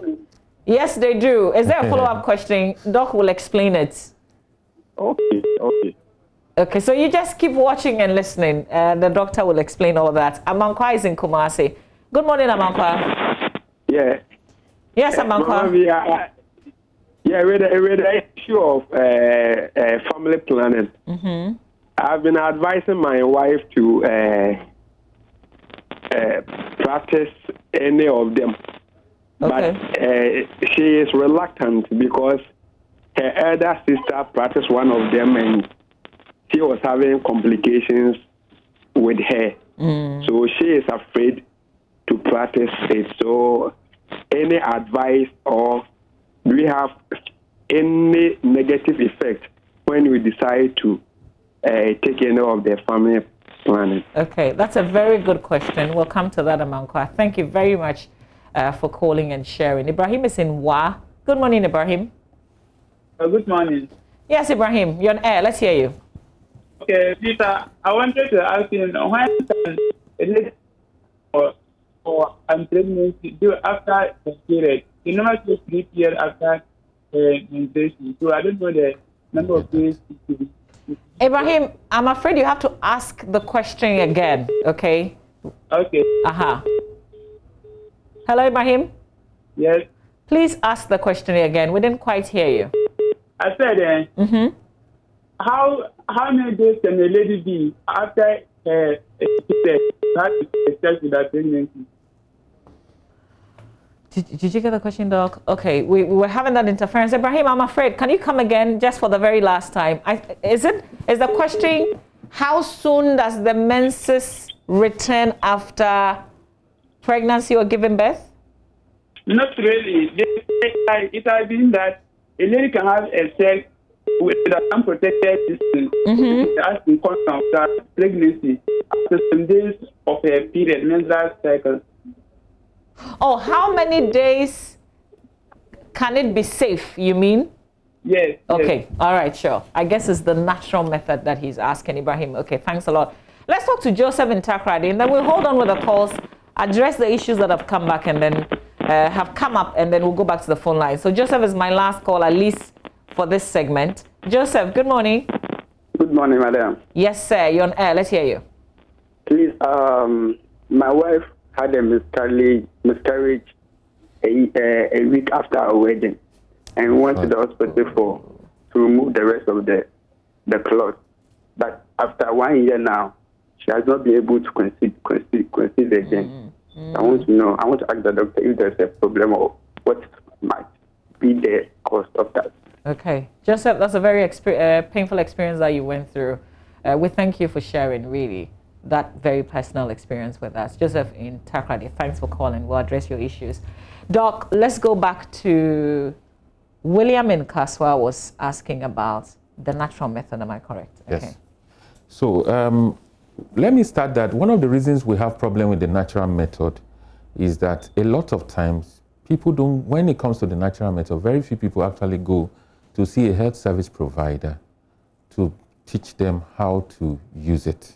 Yes, they do. Is there a follow-up question? Doc will explain it. Okay. Okay, so you just keep watching and listening. The doctor will explain all that. Amankwa is in Kumasi. Good morning, Amankwa. Yeah. Yes, Amankwa. With the issue of family planning, I've been advising my wife to practice any of them. Okay. But she is reluctant because her elder sister practiced one of them and she was having complications with her. So she is afraid to practice it. So any advice, or do we have any negative effect when we decide to take any of the family planning? Okay, that's a very good question. We'll come to that, Amankwa. Thank you very much for calling and sharing. Ibrahim is in Wa. Good morning, Ibrahim. Good morning. Yes, Ibrahim, you're on air. Let's hear you. Okay, Peter, I wanted to ask you, when can a lady for pregnancy do after the period? You know, it's 3 years after menstruation. So I don't know the number of days. Ibrahim, I'm afraid you have to ask the question again, okay? Okay. Hello, Ibrahim? Yes. Please ask the question again. We didn't quite hear you. I said, how many days can a lady be after sex with her pregnancy? Did you get the question, Doc? Okay, we were having that interference. Ibrahim, I'm afraid, can you come again just for the very last time? Is the question, how soon does the menses return after pregnancy or giving birth? Not really. It has been that a lady can have a sex with an unprotected system as in constant after pregnancy after some days of a period, menstrual cycle. Oh, how many days can it be safe, you mean? Yes. Okay, all right, sure. I guess it's the natural method that he's asking, Ibrahim. Okay, thanks a lot. Let's talk to Joseph in Takrady, and then we'll hold on with the calls, address the issues that have come back, and then have come up, and then we'll go back to the phone line. So Joseph is my last call, at least for this segment. Joseph, good morning. Good morning, madam. Yes, sir. You're on air. Let's hear you. Please, my wife had a miscarriage a week after our wedding, and went to the hospital to remove the rest of the clot. But after 1 year now, she has not been able to conceive again. I want to know. I want to ask the doctor if there's a problem or what might be the cause of that. Okay, Joseph, that's a very painful experience that you went through. We thank you for sharing, really, that very personal experience with us. Joseph in Takrady, thanks for calling. We'll address your issues. Doc, let's go back to William in Kaswa was asking about the natural method. Am I correct? Yes. Okay. So let me start that one of the reasons we have problem with the natural method is that a lot of times people don't, when it comes to the natural method, very few people actually go to see a health service provider to teach them how to use it.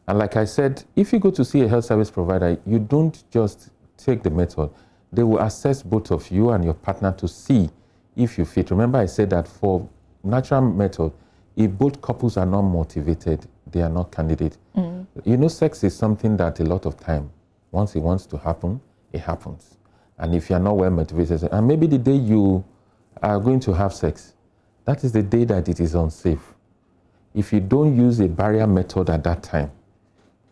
And like I said, if you go to see a health service provider, you don't just take the method. They will assess both of you and your partner to see if you fit. Remember I said that for natural method, if both couples are not motivated, they are not candidate. You know, sex is something that a lot of time, once it wants to happen, it happens. And if you are not well motivated, and maybe the day you are going to have sex, that is the day that it is unsafe. If you don't use a barrier method at that time,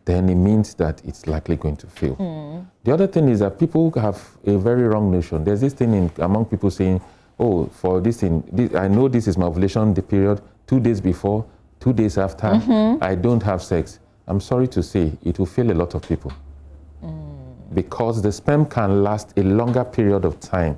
then it means that it's likely going to fail. The other thing is that people have a very wrong notion. There's this thing among people saying, oh, for this thing, I know this is my ovulation, the period, 2 days before, 2 days after, I don't have sex. I'm sorry to say, it will fail a lot of people. Because the sperm can last a longer period of time,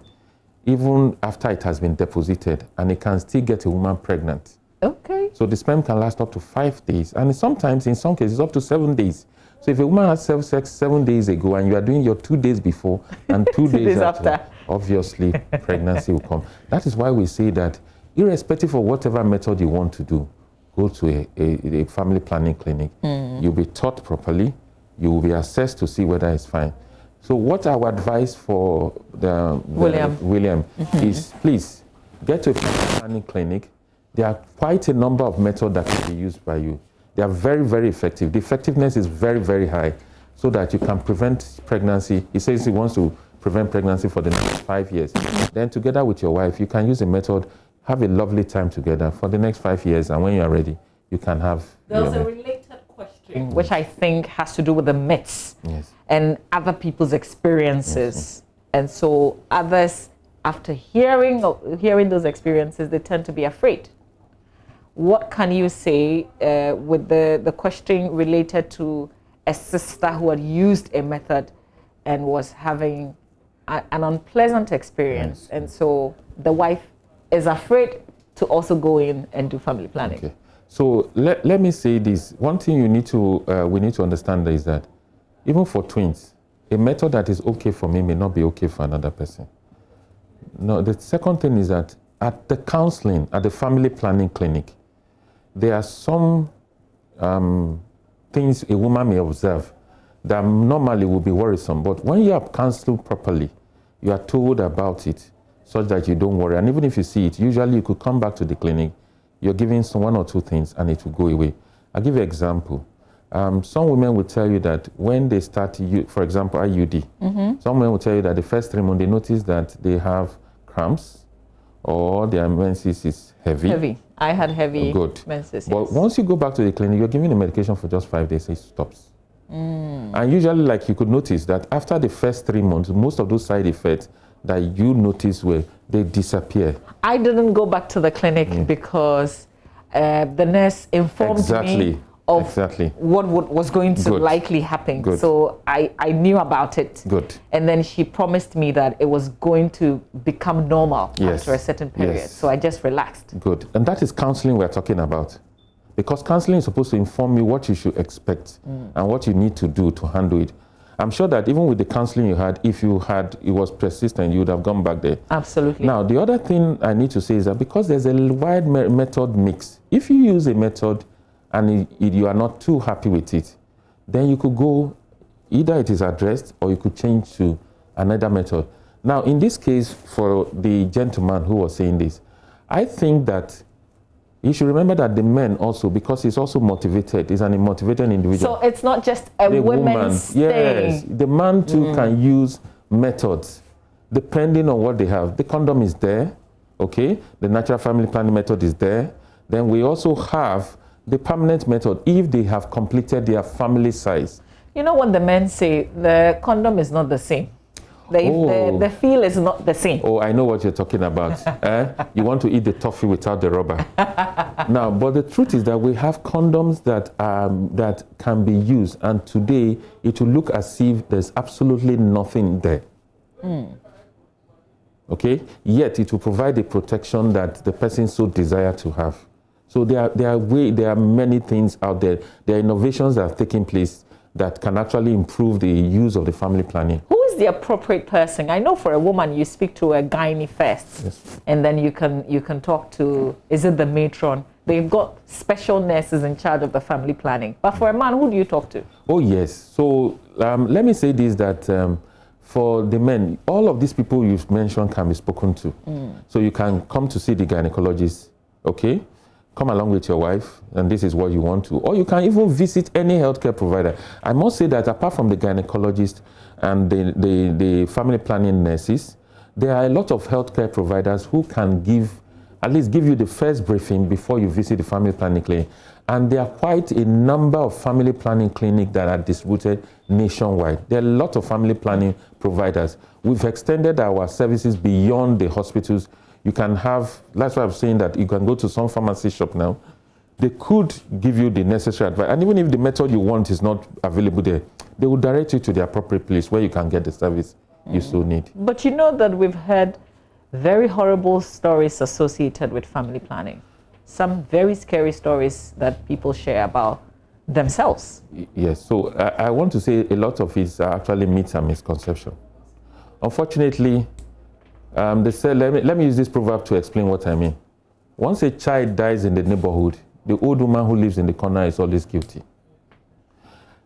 even after it has been deposited, and it can still get a woman pregnant. Okay. So the sperm can last up to 5 days, and sometimes, in some cases, up to 7 days. So if a woman has sex 7 days ago, and you are doing your 2 days before and 2 days after, obviously pregnancy will come. That is why we say that irrespective of whatever method you want to do, go to a family planning clinic. You'll be taught properly. You will be assessed to see whether it's fine. So what our advice for William is, please get to a family planning clinic. There are quite a number of methods that can be used by you. They are very, very effective. The effectiveness is very, very high, so that you can prevent pregnancy. He says he wants to prevent pregnancy for the next 5 years. Then together with your wife, you can use a method, have a lovely time together for the next 5 years, and when you are ready, you can have... There's a related question, which I think has to do with the myths and other people's experiences. And so others, after hearing those experiences, they tend to be afraid. What can you say with the question related to a sister who had used a method and was having an unpleasant experience, and so the wife is afraid to also go in and do family planning? Okay. So let me say this. One thing we need to understand is that even for twins, a method that is okay for me may not be okay for another person. No, the second thing is that at the counseling, at the family planning clinic, there are some things a woman may observe that normally will be worrisome. But when you are counseled properly, you are told about it such that you don't worry. And even if you see it, usually you could come back to the clinic, you're giving some 1 or 2 things and it will go away. I'll give you an example. Some women will tell you that when they start, for example, IUD, some women will tell you that the first 3 months they notice that they have cramps or their menses is heavy. Heavy. I had heavy menses. But once you go back to the clinic, you're given the medication for just 5 days, it stops. And usually, like, you could notice that after the first 3 months, most of those side effects that you notice they disappear. I didn't go back to the clinic because the nurse informed me of what was going to likely happen. So I knew about it. And then she promised me that it was going to become normal after a certain period. So I just relaxed. Good. And that is counseling we're talking about. Because counseling is supposed to inform you what you should expect and what you need to do to handle it. I'm sure that even with the counseling you had, if it was persistent, you would have gone back there. Absolutely. Now, the other thing I need to say is that because there's a wide method mix, if you use a method and you are not too happy with it, then you could go, either it is addressed or you could change to another method. Now, in this case, for the gentleman who was saying this, I think that you should remember that the men also, because he's also motivated, he's an motivated individual. So it's not just a woman's thing. Yes, the man too can use methods depending on what they have. The condom is there, okay? The natural family planning method is there. Then we also have the permanent method if they have completed their family size. You know what the men say, the condom is not the same. The feel is not the same. Oh, I know what you're talking about. You want to eat the toffee without the rubber. Now, but the truth is that we have condoms that can be used, and today it will look as if there's absolutely nothing there. Okay? Yet it will provide the protection that the person so desire to have. So there are many things out there. There are innovations that have taken place that can actually improve the use of the family planning. Who is the appropriate person? I know for a woman, you speak to a gynae first, yes, and then you can talk to, is it the matron? They've got special nurses in charge of the family planning. But for a man, who do you talk to? Oh, yes. So let me say this, that for the men, all of these people you've mentioned can be spoken to. So you can come to see the gynecologist, okay? Come along with your wife, and this is what you want to. Or you can even visit any healthcare provider. I must say that apart from the gynecologist and the family planning nurses, there are a lot of healthcare providers who can at least give you the first briefing before you visit the family planning clinic. And there are quite a number of family planning clinics that are distributed nationwide. There are a lot of family planning providers. We've extended our services beyond the hospitals. You can have, that's why I'm saying that you can go to some pharmacy shop now. They could give you the necessary advice. And even if the method you want is not available there, they will direct you to the appropriate place where you can get the service you so need. But you know that we've had very horrible stories associated with family planning. Some very scary stories that people share about themselves. Yes, so I want to say a lot of it are actually myths and misconceptions. Unfortunately, they say, let me use this proverb to explain what I mean. Once a child dies in the neighborhood, the old woman who lives in the corner is always guilty.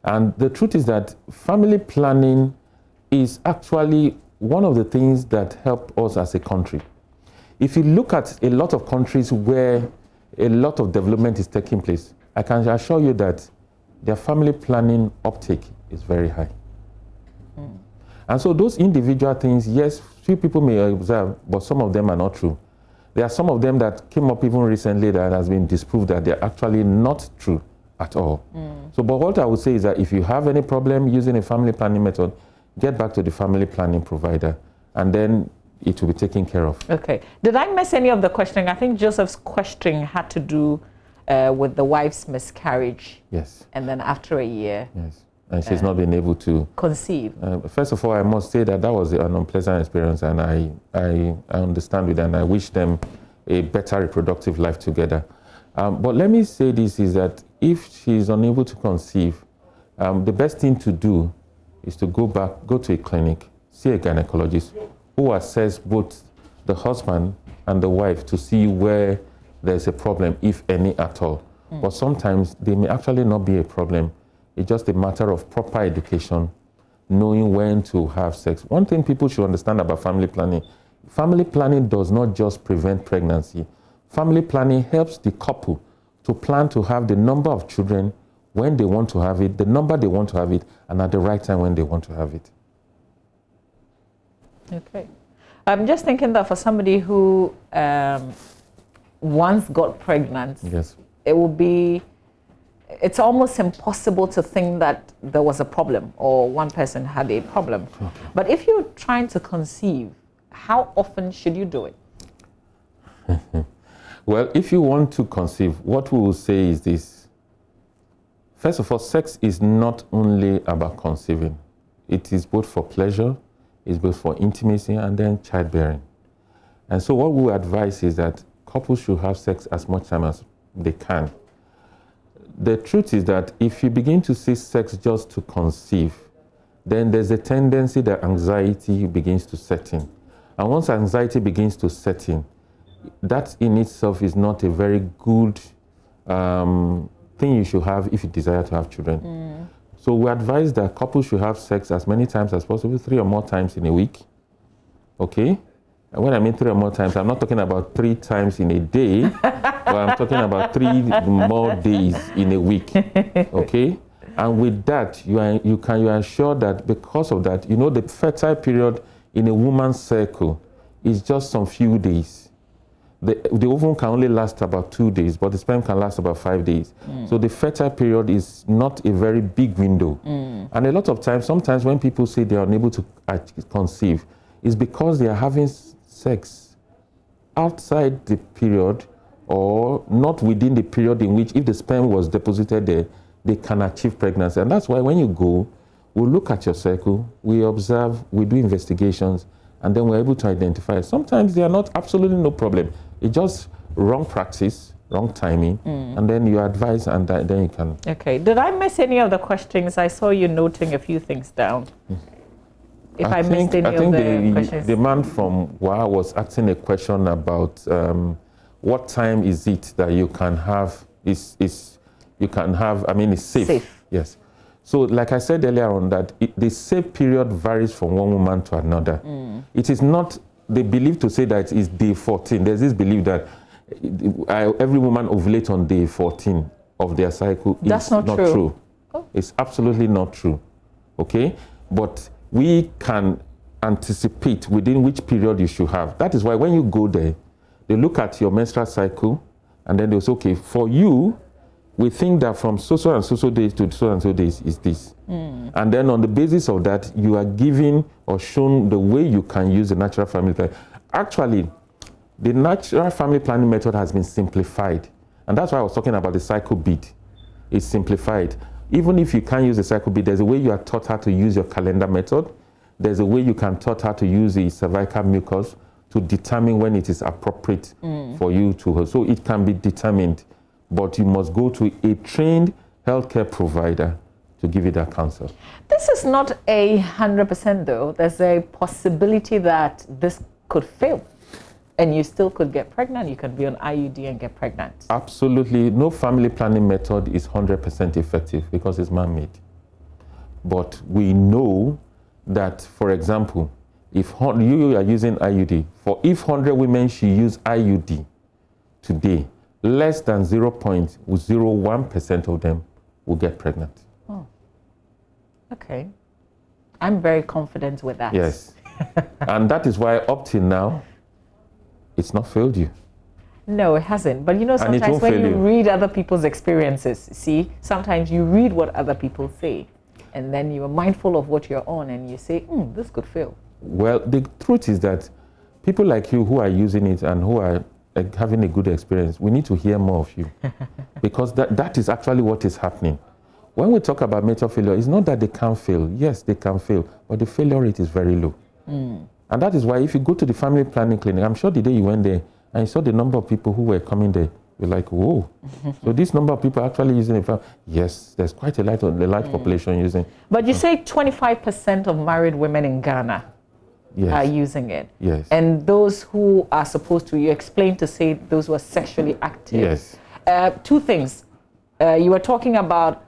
And the truth is that family planning is actually one of the things that help us as a country. If you look at a lot of countries where a lot of development is taking place, I can assure you that their family planning uptake is very high. And so those individual things, yes, few people may observe, but some of them are not true. There are some of them that came up even recently that has been disproved that they're actually not true at all. So, but what I would say is that if you have any problem using a family planning method, get back to the family planning provider, and then it will be taken care of. Okay. Did I miss any of the questioning? I think Joseph's question had to do with the wife's miscarriage. Yes. And then after a year. Yes. And she's not been able to conceive. First of all, I must say that was an unpleasant experience, and I understand with them, and I wish them a better reproductive life together. But let me say this, is that if she's unable to conceive, the best thing to do is to go to a clinic, see a gynecologist who assess both the husband and the wife to see where there's a problem, if any at all. But sometimes they may actually not be a problem. It's just a matter of proper education, knowing when to have sex. One thing people should understand about family planning does not just prevent pregnancy. Family planning helps the couple to plan to have the number of children when they want to have it, the number they want to have it, and at the right time when they want to have it. Okay. I'm just thinking that for somebody who once got pregnant, yes, it will be, it's almost impossible to think that there was a problem or one person had a problem. Okay. But if you're trying to conceive, how often should you do it? Well, if you want to conceive, what we will say is this. First of all, sex is not only about conceiving. It is both for pleasure, it's both for intimacy, and then childbearing. And so what we advise is that couples should have sex as much time as they can. The truth is that if you begin to see sex just to conceive, then there's a tendency that anxiety begins to set in. And once anxiety begins to set in, that in itself is not a very good thing you should have if you desire to have children. So we advise that couples should have sex as many times as possible, 3 or more times in a week. Okay? And when I mean 3 or more times, I'm not talking about 3 times in a day, but I'm talking about 3 more days in a week. Okay? And with that, you are sure that because of that, the fertile period in a woman's cycle is just some few days. The ovum can only last about 2 days, but the sperm can last about 5 days. So the fertile period is not a very big window. And a lot of times, sometimes when people say they are unable to conceive, it's because they are having sex outside the period or not within the period in which, if the sperm was deposited there, they can achieve pregnancy. And that's why when you go, we'll look at your cycle, we observe, we do investigations, and then we're able to identify it. Sometimes they are not absolutely no problem. It's just wrong practice, wrong timing, and then you advise, and then you can. Okay. Did I miss any of the questions? I saw you noting a few things down. If I missed any of the questions. The man from WA was asking a question about what time is it that you can have, it's safe. Yes. So like I said earlier on that the safe period varies from one woman to another. It is not the belief to say that it's day 14. There's this belief that every woman ovulates on day 14 of their cycle. That's not true. Oh. It's absolutely not true. Okay? But we can anticipate within which period you should have. That is why when you go there, they look at your menstrual cycle and then they'll say, okay, for you, we think that from so and so days to so and so days is this. And then on the basis of that, you are given or shown the way you can use the natural family planning. Actually, the natural family planning method has been simplified. And that's why I was talking about the cycle bead. It's simplified. Even if you can't use the cycle bead, there's a way you are taught how to use your calendar method. There's a way you can taught how to use the cervical mucus to determine when it is appropriate for you to. So it can be determined, but you must go to a trained healthcare provider to give you that counsel. This is not 100% though. There's a possibility that this could fail and you still could get pregnant. You can be on IUD and get pregnant. Absolutely. No family planning method is 100% effective because it's man-made. But we know that, for example, if you are using IUD, if 100 women should use IUD today, less than 0.01% of them will get pregnant. Oh, okay. I'm very confident with that. Yes. And that is why up till now, it's not failed you. No, it hasn't. But sometimes when you read other people's experiences, sometimes you read what other people say, and then you are mindful of what you're on, and you say, this could fail. Well, the truth is that people like you who are using it and who are having a good experience, we need to hear more of you. Because that is actually what is happening. When we talk about method failure, it's not that they can't fail. Yes, they can fail, but the failure rate is very low. And that is why if you go to the family planning clinic, I'm sure the day you went there and you saw the number of people who were coming there, you're like, whoa. So this number of people actually using it. Yes, there's quite a large population using. But you say 25% of married women in Ghana are using it. Yes. And those who are supposed to, you explained to say those who are sexually active. Yes. 2 things. You were talking about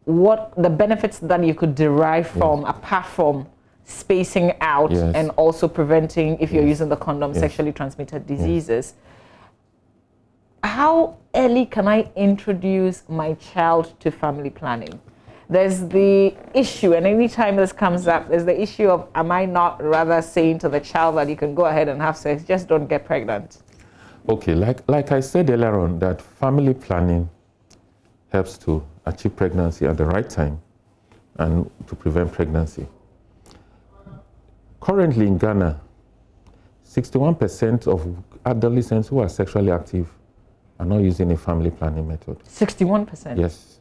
what the benefits that you could derive from, apart from spacing out and also preventing, if you're using the condom, sexually transmitted diseases. How early can I introduce my child to family planning? There's the issue, and anytime this comes up, there's the issue of, am I not rather saying to the child that you can go ahead and have sex, just don't get pregnant? Okay, like I said earlier on, that family planning helps to achieve pregnancy at the right time and to prevent pregnancy. Currently in Ghana, 61% of adolescents who are sexually active are not using a family planning method. 61%? Yes.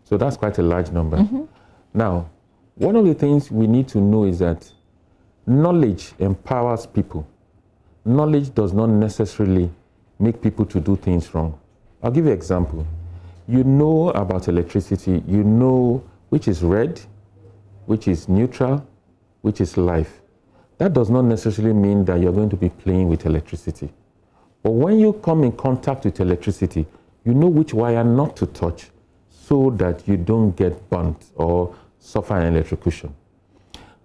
So that's quite a large number. Now, one of the things we need to know is that knowledge empowers people. Knowledge does not necessarily make people to do things wrong. I'll give you an example. You know about electricity, you know which is red, which is neutral, which is live. That does not necessarily mean that you're going to be playing with electricity. But when you come in contact with electricity, you know which wire not to touch so that you don't get burnt or suffer an electrocution.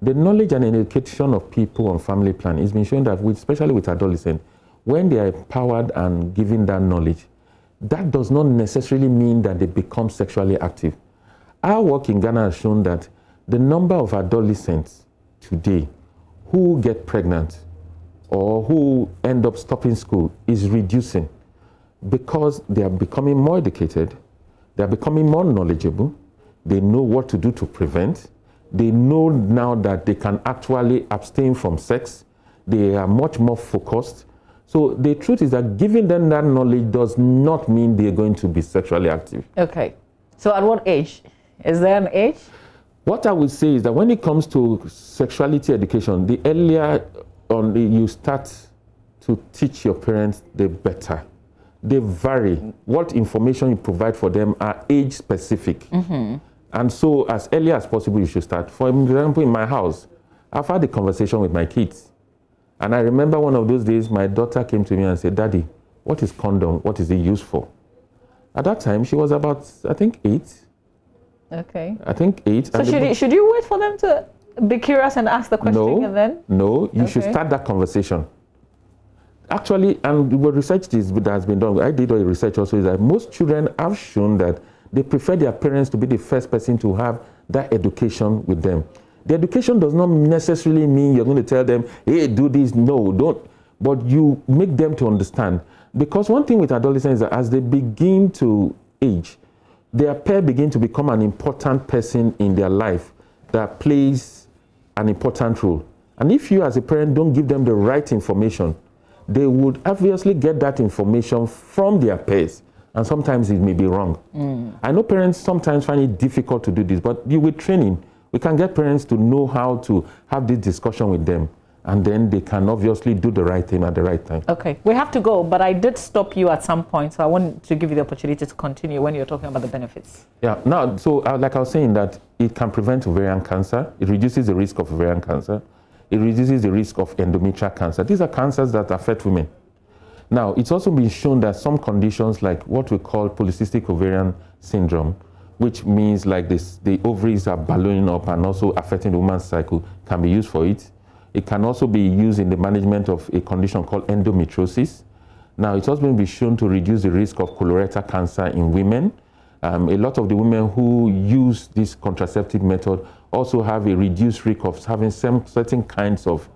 The knowledge and education of people on family planning has been shown that, especially with adolescents, when they are empowered and given that knowledge, that does not necessarily mean that they become sexually active. Our work in Ghana has shown that the number of adolescents today who get pregnant or who end up stopping school is reducing because they are becoming more educated, they are becoming more knowledgeable, they know what to do to prevent, they know now that they can actually abstain from sex, they are much more focused. So the truth is that giving them that knowledge does not mean they're going to be sexually active. Okay. So at what age? Is there an age? What I would say is that when it comes to sexuality education, the earlier you start to teach your parents, the better. They vary. What information you provide for them are age specific. And so as early as possible, you should start. For example, in my house, I've had a conversation with my kids. And I remember one of those days, my daughter came to me and said, "Daddy, what is condom? What is it used for?" At that time, she was about, I think, 8. Okay. I think 8. So should you wait for them to be curious and ask the question and then? No, you should start that conversation. Actually, and the research that has been done, I did a research also, is that most children have shown that they prefer their parents to be the first person to have that education with them. The education does not necessarily mean you're going to tell them, "Hey, do this." No, don't. But you make them to understand. Because one thing with adolescents is that as they begin to age, their peer begin to become an important person in their life that plays an important role. And if you as a parent don't give them the right information, they would obviously get that information from their peers. And sometimes it may be wrong. I know parents sometimes find it difficult to do this, but with training, we can get parents to know how to have this discussion with them, and then they can obviously do the right thing at the right time. Okay, we have to go, but I did stop you at some point, so I want to give you the opportunity to continue when you're talking about the benefits. Yeah, now, so like I was saying, that it can prevent ovarian cancer, it reduces the risk of ovarian cancer, it reduces the risk of endometrial cancer. These are cancers that affect women. Now, it's also been shown that some conditions like what we call polycystic ovarian syndrome, which means like the ovaries are ballooning up and also affecting the woman's cycle, can be used for it. It can also be used in the management of a condition called endometriosis. Now, it's also been shown to reduce the risk of colorectal cancer in women. A lot of the women who use this contraceptive method also have a reduced risk of having some certain kinds of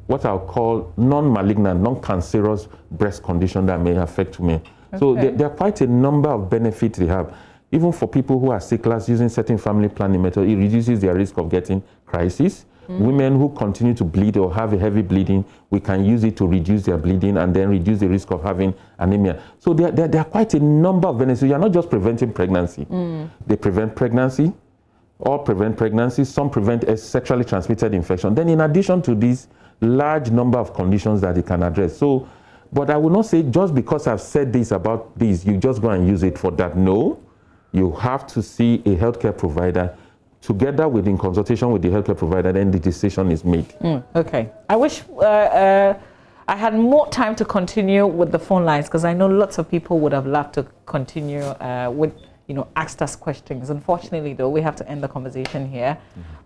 what I'll call non-malignant, non-cancerous breast condition that may affect women. Okay. So there are quite a number of benefits they have. Even for people who are sicklers using certain family planning method, it reduces their risk of getting crisis. Women who continue to bleed or have a heavy bleeding, we can use it to reduce their bleeding and then reduce the risk of having anemia. So there are quite a number of benefits. You're not just preventing pregnancy. They prevent pregnancy, or prevent pregnancy. Some prevent a sexually transmitted infection. Then in addition to this, large number of conditions that it can address. So, but I will not say just because I've said this about this, you just go and use it for that. No, you have to see a healthcare provider together in consultation with the healthcare provider, then the decision is made. Okay. I wish I had more time to continue with the phone lines, because I know lots of people would have loved to continue with, asked us questions. Unfortunately, though, we have to end the conversation here.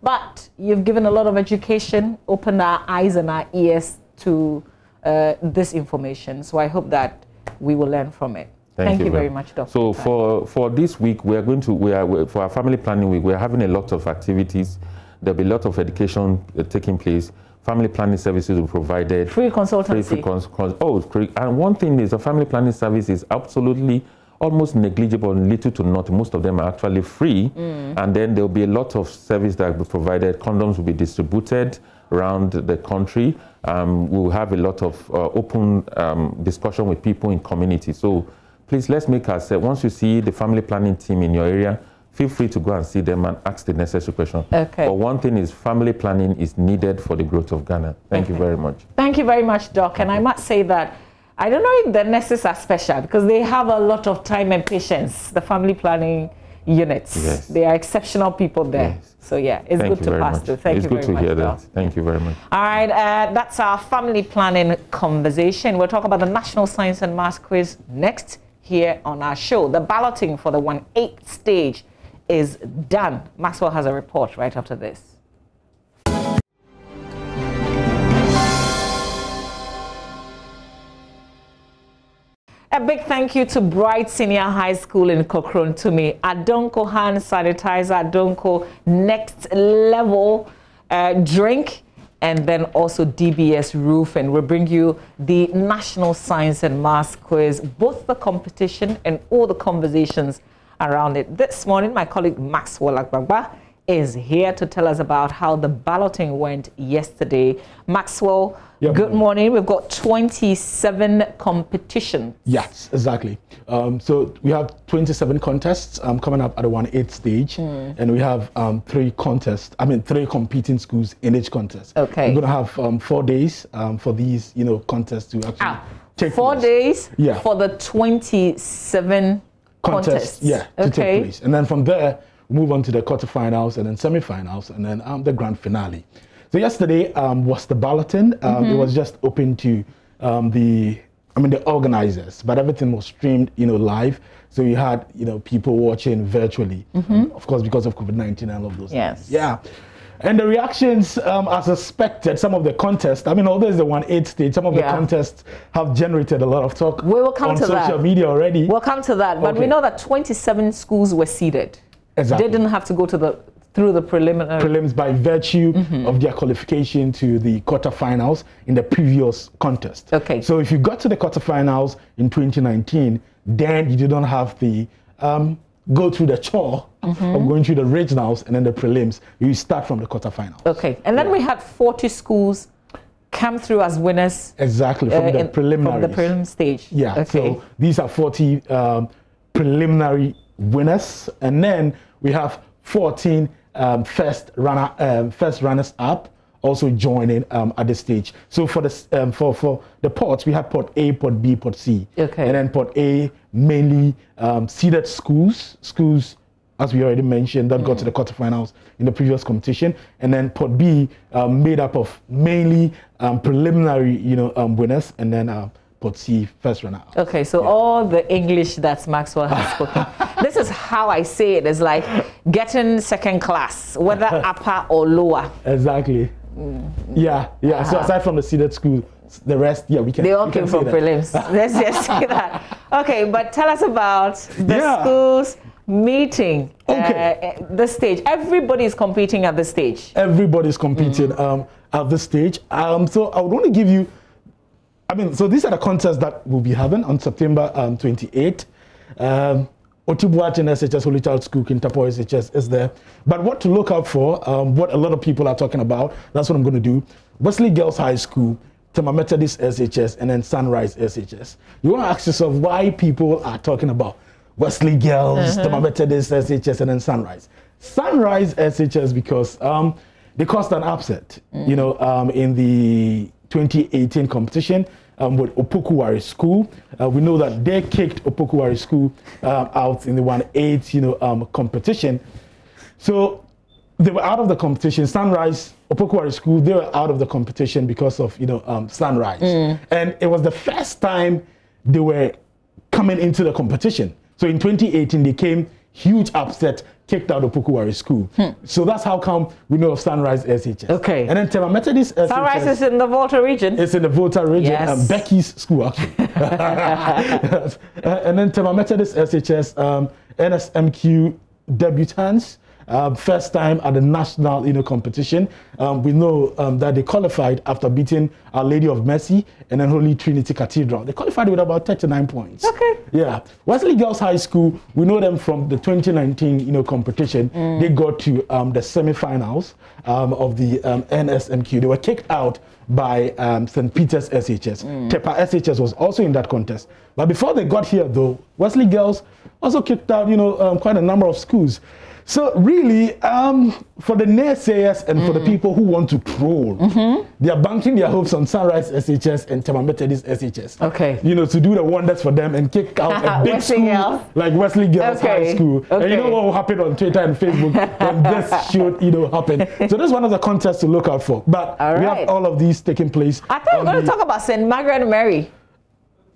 But you've given a lot of education, opened our eyes and our ears to this information. So I hope that we will learn from it. Thank you very much, Dr. So for this week, for our family planning week, we're having a lot of activities. There'll be a lot of education taking place. Family planning services will be provided. Free consultancy. And one thing is the family planning service is absolutely almost negligible, little to nothing. Most of them are actually free. And then there'll be a lot of service that will be provided. Condoms will be distributed around the country. We'll have a lot of open discussion with people in community. So please, let's make ourselves, once you see the family planning team in your area, feel free to go and see them and ask the necessary question. Okay. But one thing is, family planning is needed for the growth of Ghana. Thank you very much. Thank you very much, Doc. And I must say that I don't know if the nurses are special, because they have a lot of time and patience, the family planning units. Yes. They are exceptional people there. Yes. So yeah, it's good to pass through. Thank you very much. It's good to hear that. Thank you very much. All right, that's our family planning conversation. We'll talk about the National Science and Maths Quiz next here on our show. The balloting for the 1/8 stage is done. Maxwell has a report right after this. big thank you to Bright Senior High School in Kokron Tumi, Adonko hand sanitizer, Adonko next level drink, and then also DBS Roof. And we'll bring you the National Science and Maths Quiz, both the competition and all the conversations around it. This morning, my colleague Maxwell Agbagba is here to tell us about how the balloting went yesterday. Maxwell, good morning. We've got 27 competitions. Yes, exactly. So we have 27 contests coming up at the 1/8 stage, and we have three competing schools in each contest. Okay. We're going to have 4 days for these, contests to actually take 4 place. days Yeah. for the 27 contests. Yeah, to take place. And then from there, move on to the quarterfinals and then semifinals and then the grand finale. So yesterday was the balloting. It was just open to the organizers, but everything was streamed, live. So you had, people watching virtually, of course, because of COVID-19 and all of those things. Yeah. And the reactions, as expected, some of the contests, although it's the 1/8 stage, some of the contests have generated a lot of talk we will come on to social that. media already. We'll come to that, but we know that 27 schools were seeded. Exactly. They didn't have to go to through the prelims by virtue of their qualification to the quarterfinals in the previous contest. Okay. So if you got to the quarterfinals in 2019, then you didn't have the go through the chore of going through the regionals and then the prelims. You start from the quarterfinals. Okay. And then we had 40 schools come through as winners. Exactly, from the preliminaries. From the prelim stage. Yeah. Okay. So these are 40 preliminary winners, and then we have 14 first runners up also joining at this stage. So for the pots, we have pot A, pot B, pot C. Okay. And then pot A mainly seeded schools as we already mentioned that got to the quarterfinals in the previous competition, and then pot B made up of mainly preliminary winners, and then pot C first runner up. Okay, so all the English that Maxwell has spoken. This is how I say it. It's like getting second class, whether upper or lower. Exactly. Yeah. So aside from the seeded school, the rest, we can. They all came from prelims. Let's just say that. Okay, but tell us about the schools meeting the stage. Everybody is competing at the stage. Everybody's competing at this stage. So I would want to give you. So these are the contests that we'll be having on September 28th. Otibuat in SHS, Holy Child School, Kintapo SHS is there. But what to look out for, what a lot of people are talking about, that's what I'm going to do. Wesley Girls High School, Tema Methodist SHS, and then Sunrise SHS. You want to ask yourself why people are talking about Wesley Girls, Tema Methodist SHS, and then Sunrise. Sunrise SHS because they caused an upset, in the 2018 competition with Opokuwari School. We know that they kicked Opokuwari School out in the 1/8 competition. So they were out of the competition. Sunrise, Opokuwari School, they were out of the competition because of Sunrise. And it was the first time they were coming into the competition. So in 2018 they came huge upset, kicked out of Opokuwari School. So that's how come we know of Sunrise SHS. Okay. And then Tema Methodist SHS. Sunrise is in the Volta region. It's in the Volta region. Yes. Becky's school, actually. And then Tema Methodist SHS, NSMQ debutants. First time at the national competition. We know that they qualified after beating Our Lady of Mercy and then Holy Trinity Cathedral. They qualified with about 39 points. Okay. Yeah. Wesley Girls High School, we know them from the 2019 competition. They got to the semifinals of the NSMQ. They were kicked out by St. Peter's SHS. Tepa SHS was also in that contest. But before they got here though, Wesley Girls also kicked out quite a number of schools. So really, for the naysayers and for the people who want to troll, they are banking their hopes on Sunrise SHS and Tema Methodist SHS. Okay. To do the wonders for them and kick out a big school like Wesley Girls High School. Okay. And you know what will happen on Twitter and Facebook when this should happen. So this is one of the contests to look out for. But we have all of these taking place. I thought we were going to talk about St. Margaret Mary.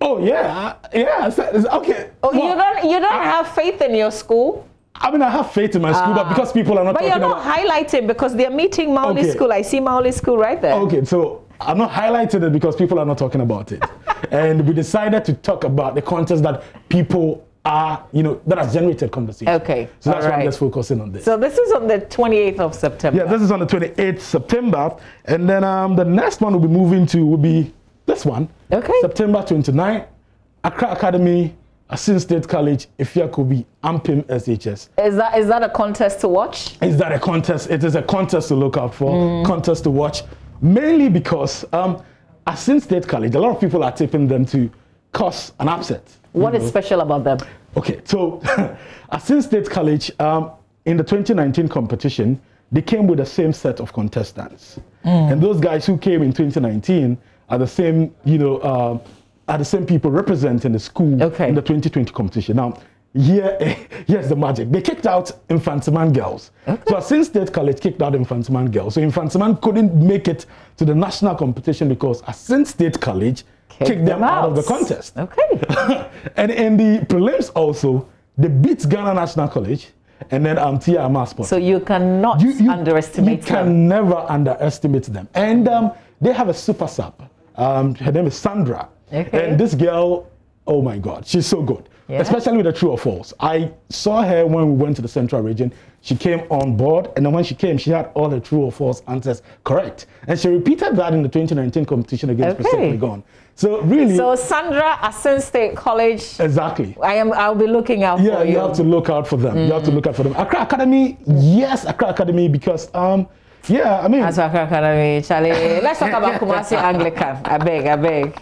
Oh yeah. Okay. Oh, you don't have faith in your school? I have faith in my school, but because people are not talking about... But you're not highlighting because they're meeting Mauli School. I see Mauli School right there. Okay, so I'm not highlighting it because people are not talking about it. And we decided to talk about the contest that people are, that has generated conversation. Okay. So that's why I'm just focusing on this. So this is on the 28th of September. Yeah, this is on the 28th September. And then the next one we'll be moving to will be this one. Okay. September 29th, Accra Academy, Asin State College, Ifiakobi, Ampim SHS. Is that a contest to watch? Is that a contest? It is a contest to look out for, contest to watch. Mainly because Asin State College, a lot of people are tipping them to cause an upset. What is special about them? Okay, so Asin State College, in the 2019 competition, they came with the same set of contestants. And those guys who came in 2019 are the same, are the same people representing the school in the 2020 competition. Now, here's the magic. They kicked out Infantiman girls. So Asin State College kicked out Infantiman girls. So Infantiman couldn't make it to the national competition because Asin State College kicked them out of the contest. Okay. And in the prelims also, they beat Ghana National College and then Tia Amasport. So you cannot underestimate them. You can never underestimate them. And they have a super sub. Her name is Sandra. Okay. And this girl, oh my God, she's so good. Yeah. Especially with the true or false. I saw her when we went to the central region. She came on board, and then when she came, she had all the true or false answers correct. And she repeated that in the 2019 competition against Prosecco Gone. So really... So Sandra, Asin State College... Exactly. I'll be looking out for you. Yeah, you have to look out for them. You have to look out for them. Accra Academy, yes, Accra Academy, because... yeah, I mean... That's Accra Academy, Charlie. Let's talk about Kumasi Anglican. I beg.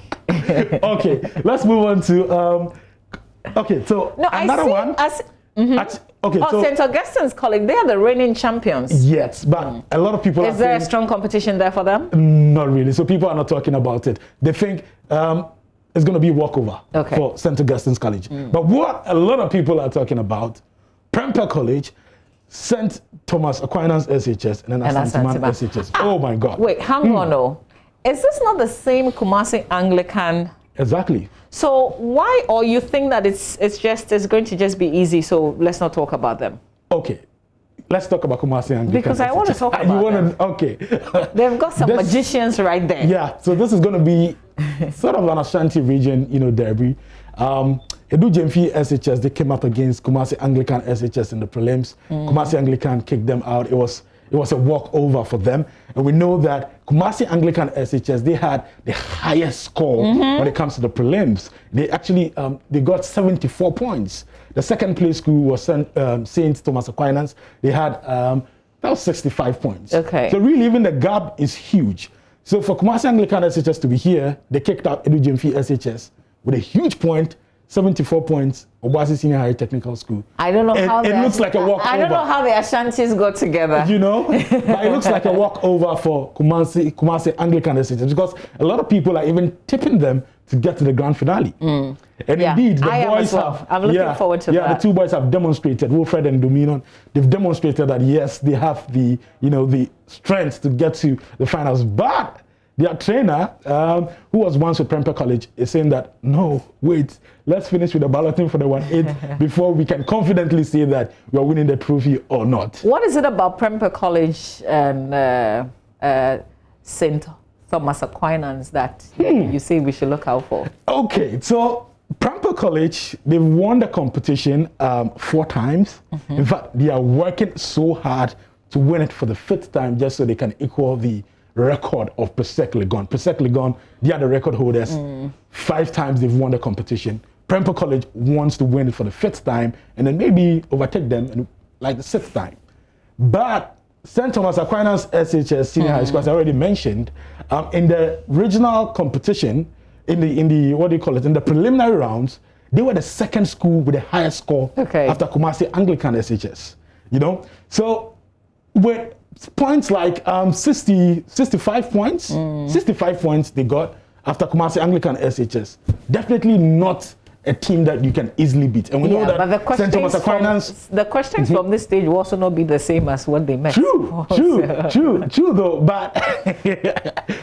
Okay, let's move on to... okay, so another one... St. Augustine's College, they are the reigning champions. Yes, but a lot of people Is there a strong competition there for them? Not really. So people are not talking about it. They think it's going to be a walkover for St. Augustine's College. But what a lot of people are talking about, Prempeh College, St. Thomas Aquinas SHS, and then Asanteman SHS. Oh my God. Wait, hang on. Oh. Is this not the same Kumasi Anglican? Exactly. So why, or you think that it's going to just be easy, so let's not talk about them? Okay, let's talk about Kumasi Anglican. Because I want to talk about them. Okay. They've got some magicians right there. Yeah, so this is going to be sort of an Ashanti region, derby. Edu Jemfi SHS, they came up against Kumasi Anglican SHS in the prelims. Kumasi Anglican kicked them out. It was a walkover for them. And we know that Kumasi Anglican SHS, they had the highest score when it comes to the prelims. They actually, they got 74 points. The second place school was St. Thomas Aquinas. They had, that was 65 points. Okay. So really, even the gap is huge. So for Kumasi Anglican SHS to be here, they kicked out Edu Jemfi SHS with a huge point, 74 points, Obasi Senior High Technical School. I don't know how it looks like a walkover. I don't know how the Ashantis got together. But it looks like a walkover for Kumasi Anglican SHS because a lot of people are even tipping them to get to the grand finale. And indeed, the boys have. I'm looking forward to that. Yeah, the two boys have demonstrated, Wilfred and Dominion. They've demonstrated that yes, they have the the strength to get to the finals, but their trainer, who was once with Prempeh College, is saying that, no, wait, let's finish with the balloting for the 1-8 before we can confidently say that we are winning the trophy or not. What is it about Prempeh College and St. Thomas Aquinas that you say we should look out for? Okay, so Prempeh College, they've won the competition 4 times. In fact, they are working so hard to win it for the 5th time just so they can equal the record of Prosecco Gone. Prosecco Gone, they are the record holders. 5 times they've won the competition. Prempeh College wants to win it for the 5th time and then maybe overtake them in like the 6th time. But St. Thomas Aquinas SHS Senior High School, as I already mentioned, in the regional competition, in the what do you call it, in the preliminary rounds, they were the 2nd school with the highest score after Kumasi Anglican SHS. So with points like 65 points, 65 points they got after Kumasi Anglican SHS. Definitely not a team that you can easily beat. And we know that but St. Thomas Aquinas... The questions from this stage will also not be the same as what they met. True though. But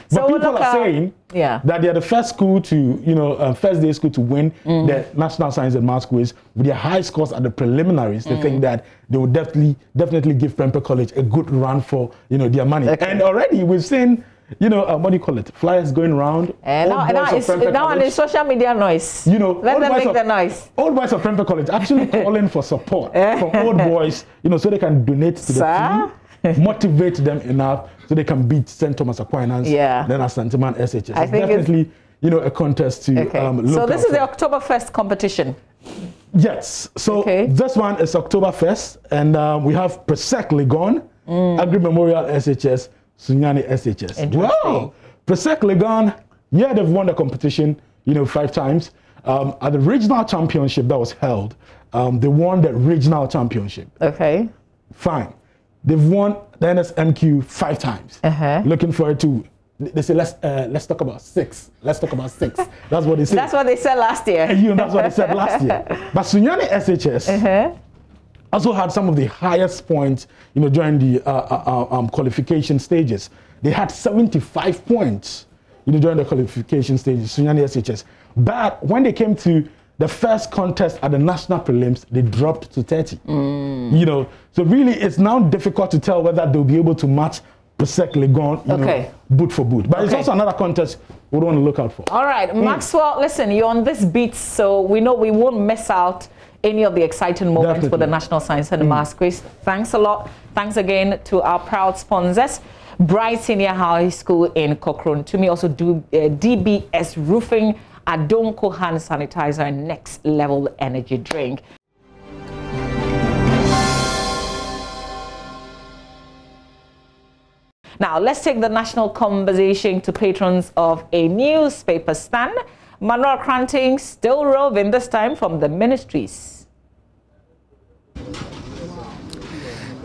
people are saying that they are the first school to, first day school to win the National Science and Maths quiz with their high scores at the preliminaries. They think that they will definitely give Prempeh College a good run for, their money. And already we've seen you know, what do you call it? Flyers going around. Now it's social media noise. You know, let them make the noise. Old boys of Prempeh College actually calling for support from old boys, you know, so they can donate to the team, motivate them enough so they can beat St. Thomas Aquinas, then Asanteman SHS. I think definitely, you know, a contest to look So this is for. the Oktoberfest competition. Yes. So this one is Oktoberfest, and we have Presec Legon, Agri Memorial SHS, Sunyani SHS. Wow. Presec Legon, yeah, they've won the competition, you know, 5 times. At the regional championship that was held, they won the regional championship. Okay. Fine. They've won the NSMQ 5 times. Looking forward to. They say let's talk about 6. Let's talk about 6. That's what they said. That's what they said last year. You know, that's what they said last year. But Sunyani SHS also had some of the highest points, you know, during the qualification stages. They had 75 points, you know, during the qualification stages. Sunyani SHS. But when they came to the first contest at the national prelims, they dropped to 30. You know, so really it's now difficult to tell whether they'll be able to match Presec Legon, you know, boot for boot. But it's also another contest we want to look out for. All right, Maxwell, listen, you're on this beat, so we know we won't miss out any of the exciting moments with the National Science and Maths Quiz. Thanks a lot. Thanks again to our proud sponsors, Bright Senior High School in Cochrane. To me, also do DBS Roofing, Adonko Hand Sanitizer, and Next Level Energy Drink. Now, let's take the national conversation to patrons of a newspaper stand. Manuel Cranting still roving, this time from the ministries.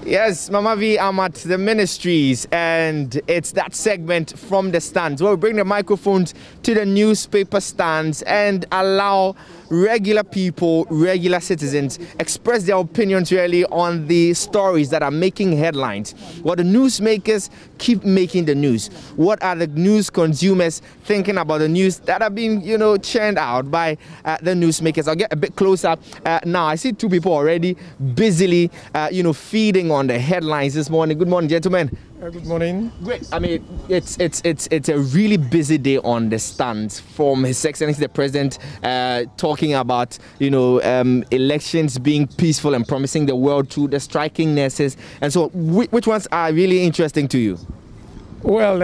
Yes, Mama V, I'm at the ministries, and it's that segment from the stands where we bring the microphones to the newspaper stands and allow regular people, regular citizens express their opinions really on the stories that are making headlines. What the newsmakers keep making the news. What are the news consumers thinking about the news that are being, you know, churned out by the newsmakers? I'll get a bit closer now. I see 2 people already busily, you know, feeding on the headlines this morning. Good morning, gentlemen. Good morning. Great. I mean, it's a really busy day on the stands from His Excellency the President talking about, you know, elections being peaceful and promising the world to the striking nurses. And so, which ones are really interesting to you? Well,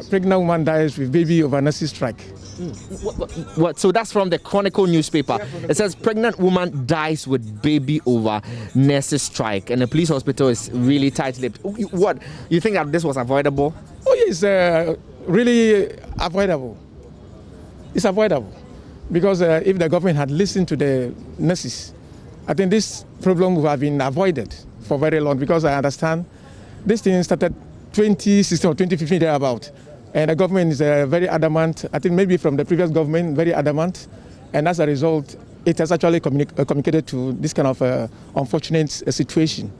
pregnant woman dies with baby over nurses strike. What? So that's from the Chronicle newspaper. It says pregnant woman dies with baby over nurses strike, and the police hospital is really tight-lipped. What? You think that this was avoidable? Oh yes, really avoidable. It's avoidable because if the government had listened to the nurses, I think this problem would have been avoided for very long. Because I understand this thing started 2016 or 2015 thereabout. And the government is very adamant, I think maybe from the previous government, very adamant. And as a result, it has actually communicated to this kind of unfortunate situation.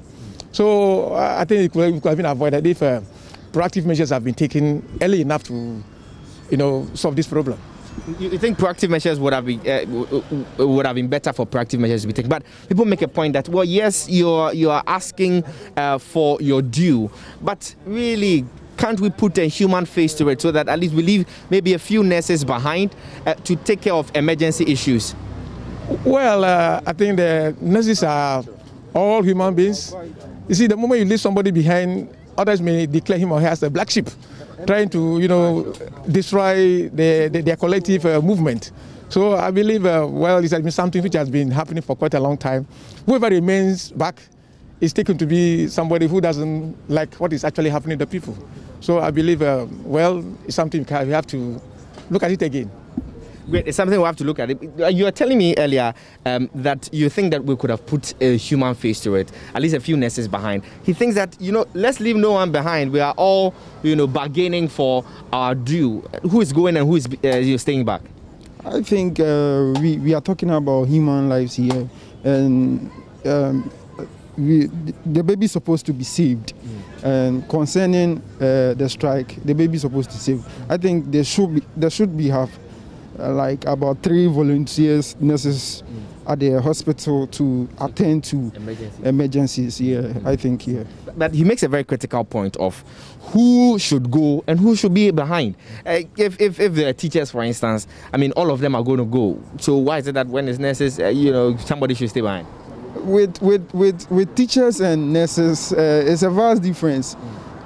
So I think it could have been avoided if proactive measures have been taken early enough to, you know, solve this problem. You think proactive measures would have been better for proactive measures to be taken? But people make a point that, well, yes, you are asking for your due, but really, can't we put a human face to it so that at least we leave maybe a few nurses behind to take care of emergency issues? Well, I think the nurses are all human beings. You see, the moment you leave somebody behind, others may declare him or her as a black sheep, trying to, you know, destroy their collective movement. So I believe, well, it's been something which has been happening for quite a long time. Whoever remains back is taken to be somebody who doesn't like what is actually happening to people. So I believe, well, it's something we have to look at it again. Great, it's something we have to look at it. You were telling me earlier that you think that we could have put a human face to it, at least a few nurses behind. He thinks that, you know, let's leave no one behind. We are all, you know, bargaining for our due. Who is going and who is staying back? I think we are talking about human lives here, and the baby is supposed to be saved. And concerning the strike, the baby is supposed to save. I think there should be like about 3 volunteers, nurses at the hospital to attend to emergencies. Yeah, I think, yeah. But he makes a very critical point of who should go and who should be behind. If the teachers, for instance, I mean, all of them are going to go. So why is it that when it's nurses, somebody should stay behind? With teachers and nurses, it's a vast difference.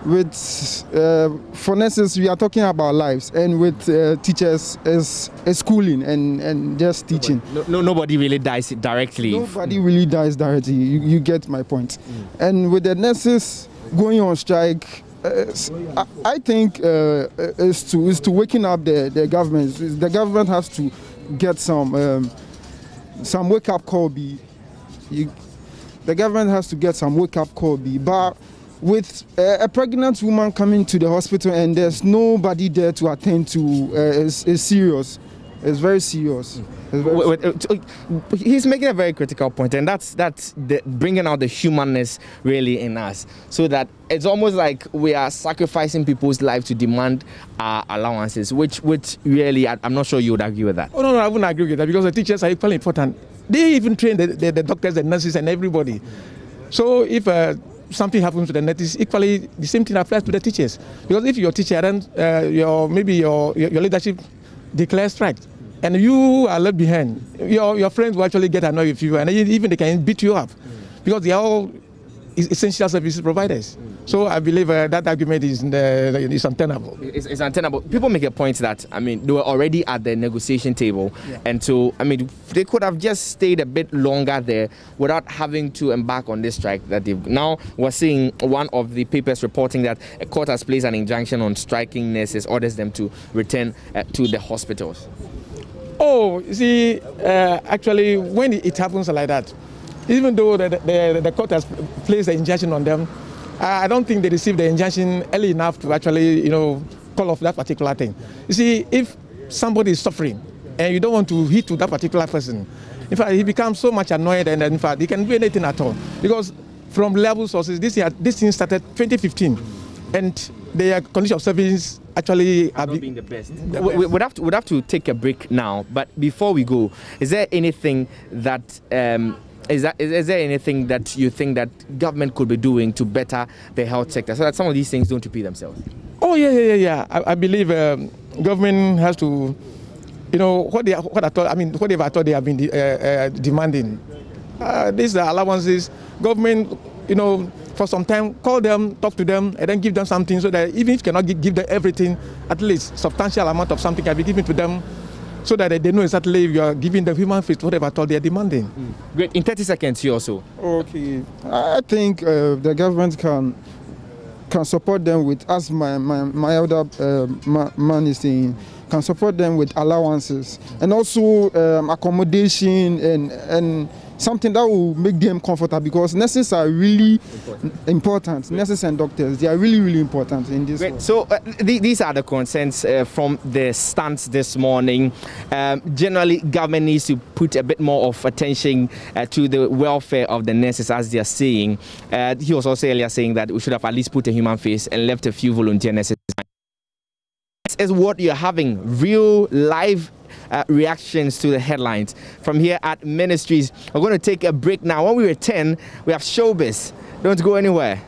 For nurses, we are talking about lives, and with teachers, is schooling and just teaching. Nobody really dies directly. Nobody really dies directly. You get my point. And with the nurses going on strike, I think is to waking up the government. The government has to get some wake up call. The government has to get some wake up call. But with a pregnant woman coming to the hospital and there's nobody there to attend to, is serious. It's very serious. He's making a very critical point, and that's bringing out the humanness really in us, so that it's almost like we are sacrificing people's lives to demand our allowances, which really, I'm not sure you would agree with that. Oh, no, I wouldn't agree with that, because the teachers are equally important. They even train the doctors, the nurses, and everybody. So if something happens to the nurses, equally the same thing applies to the teachers. Because if your teacher and your leadership declares strike, and you are left behind, your friends will actually get annoyed with you, and even they can beat you up, because they are all essential services providers. So I believe that argument is untenable. It's untenable. People make a point that, I mean, they were already at the negotiation table, and so, I mean, they could have just stayed a bit longer there without having to embark on this strike that they've. Now we're seeing one of the papers reporting that a court has placed an injunction on striking nurses, orders them to return to the hospitals. Oh, you see, actually, when it happens like that, even though the court has placed the injunction on them, I don't think they received the injunction early enough to actually, call off that particular thing. You see, if somebody is suffering and you don't want to hit to that particular person, in fact, he becomes so much annoyed, and in fact, he can do anything at all. Because from reliable sources, this thing started 2015, and their condition of service actually are not being the best. We'd have to take a break now, but before we go, is there anything that is there anything that you think that government could be doing to better the health sector so that some of these things don't repeat themselves? Oh yeah. I believe government has to, what they've thought they have been demanding. These allowances, government, for some time, call them, talk to them, and then give them something, so that even if you cannot give them everything, at least substantial amount of something can be given to them, so that they know exactly if you are giving them human face, whatever at all they are demanding. Great. In 30 seconds, you also. Okay. I think the government can support them with, as my elder man is saying, can support them with allowances and also accommodation and something that will make them comfortable, because nurses are really important. Nurses and doctors, they are really, really important in this world. So these are the concerns from the stands this morning. Generally, government needs to put a bit more of attention to the welfare of the nurses, as they are saying. He was also earlier saying that we should have at least put a human face and left a few volunteer nurses. This is what you're having, real live reactions to the headlines from here at Ministries. We're going to take a break now. When we return, we have showbiz. Don't go anywhere.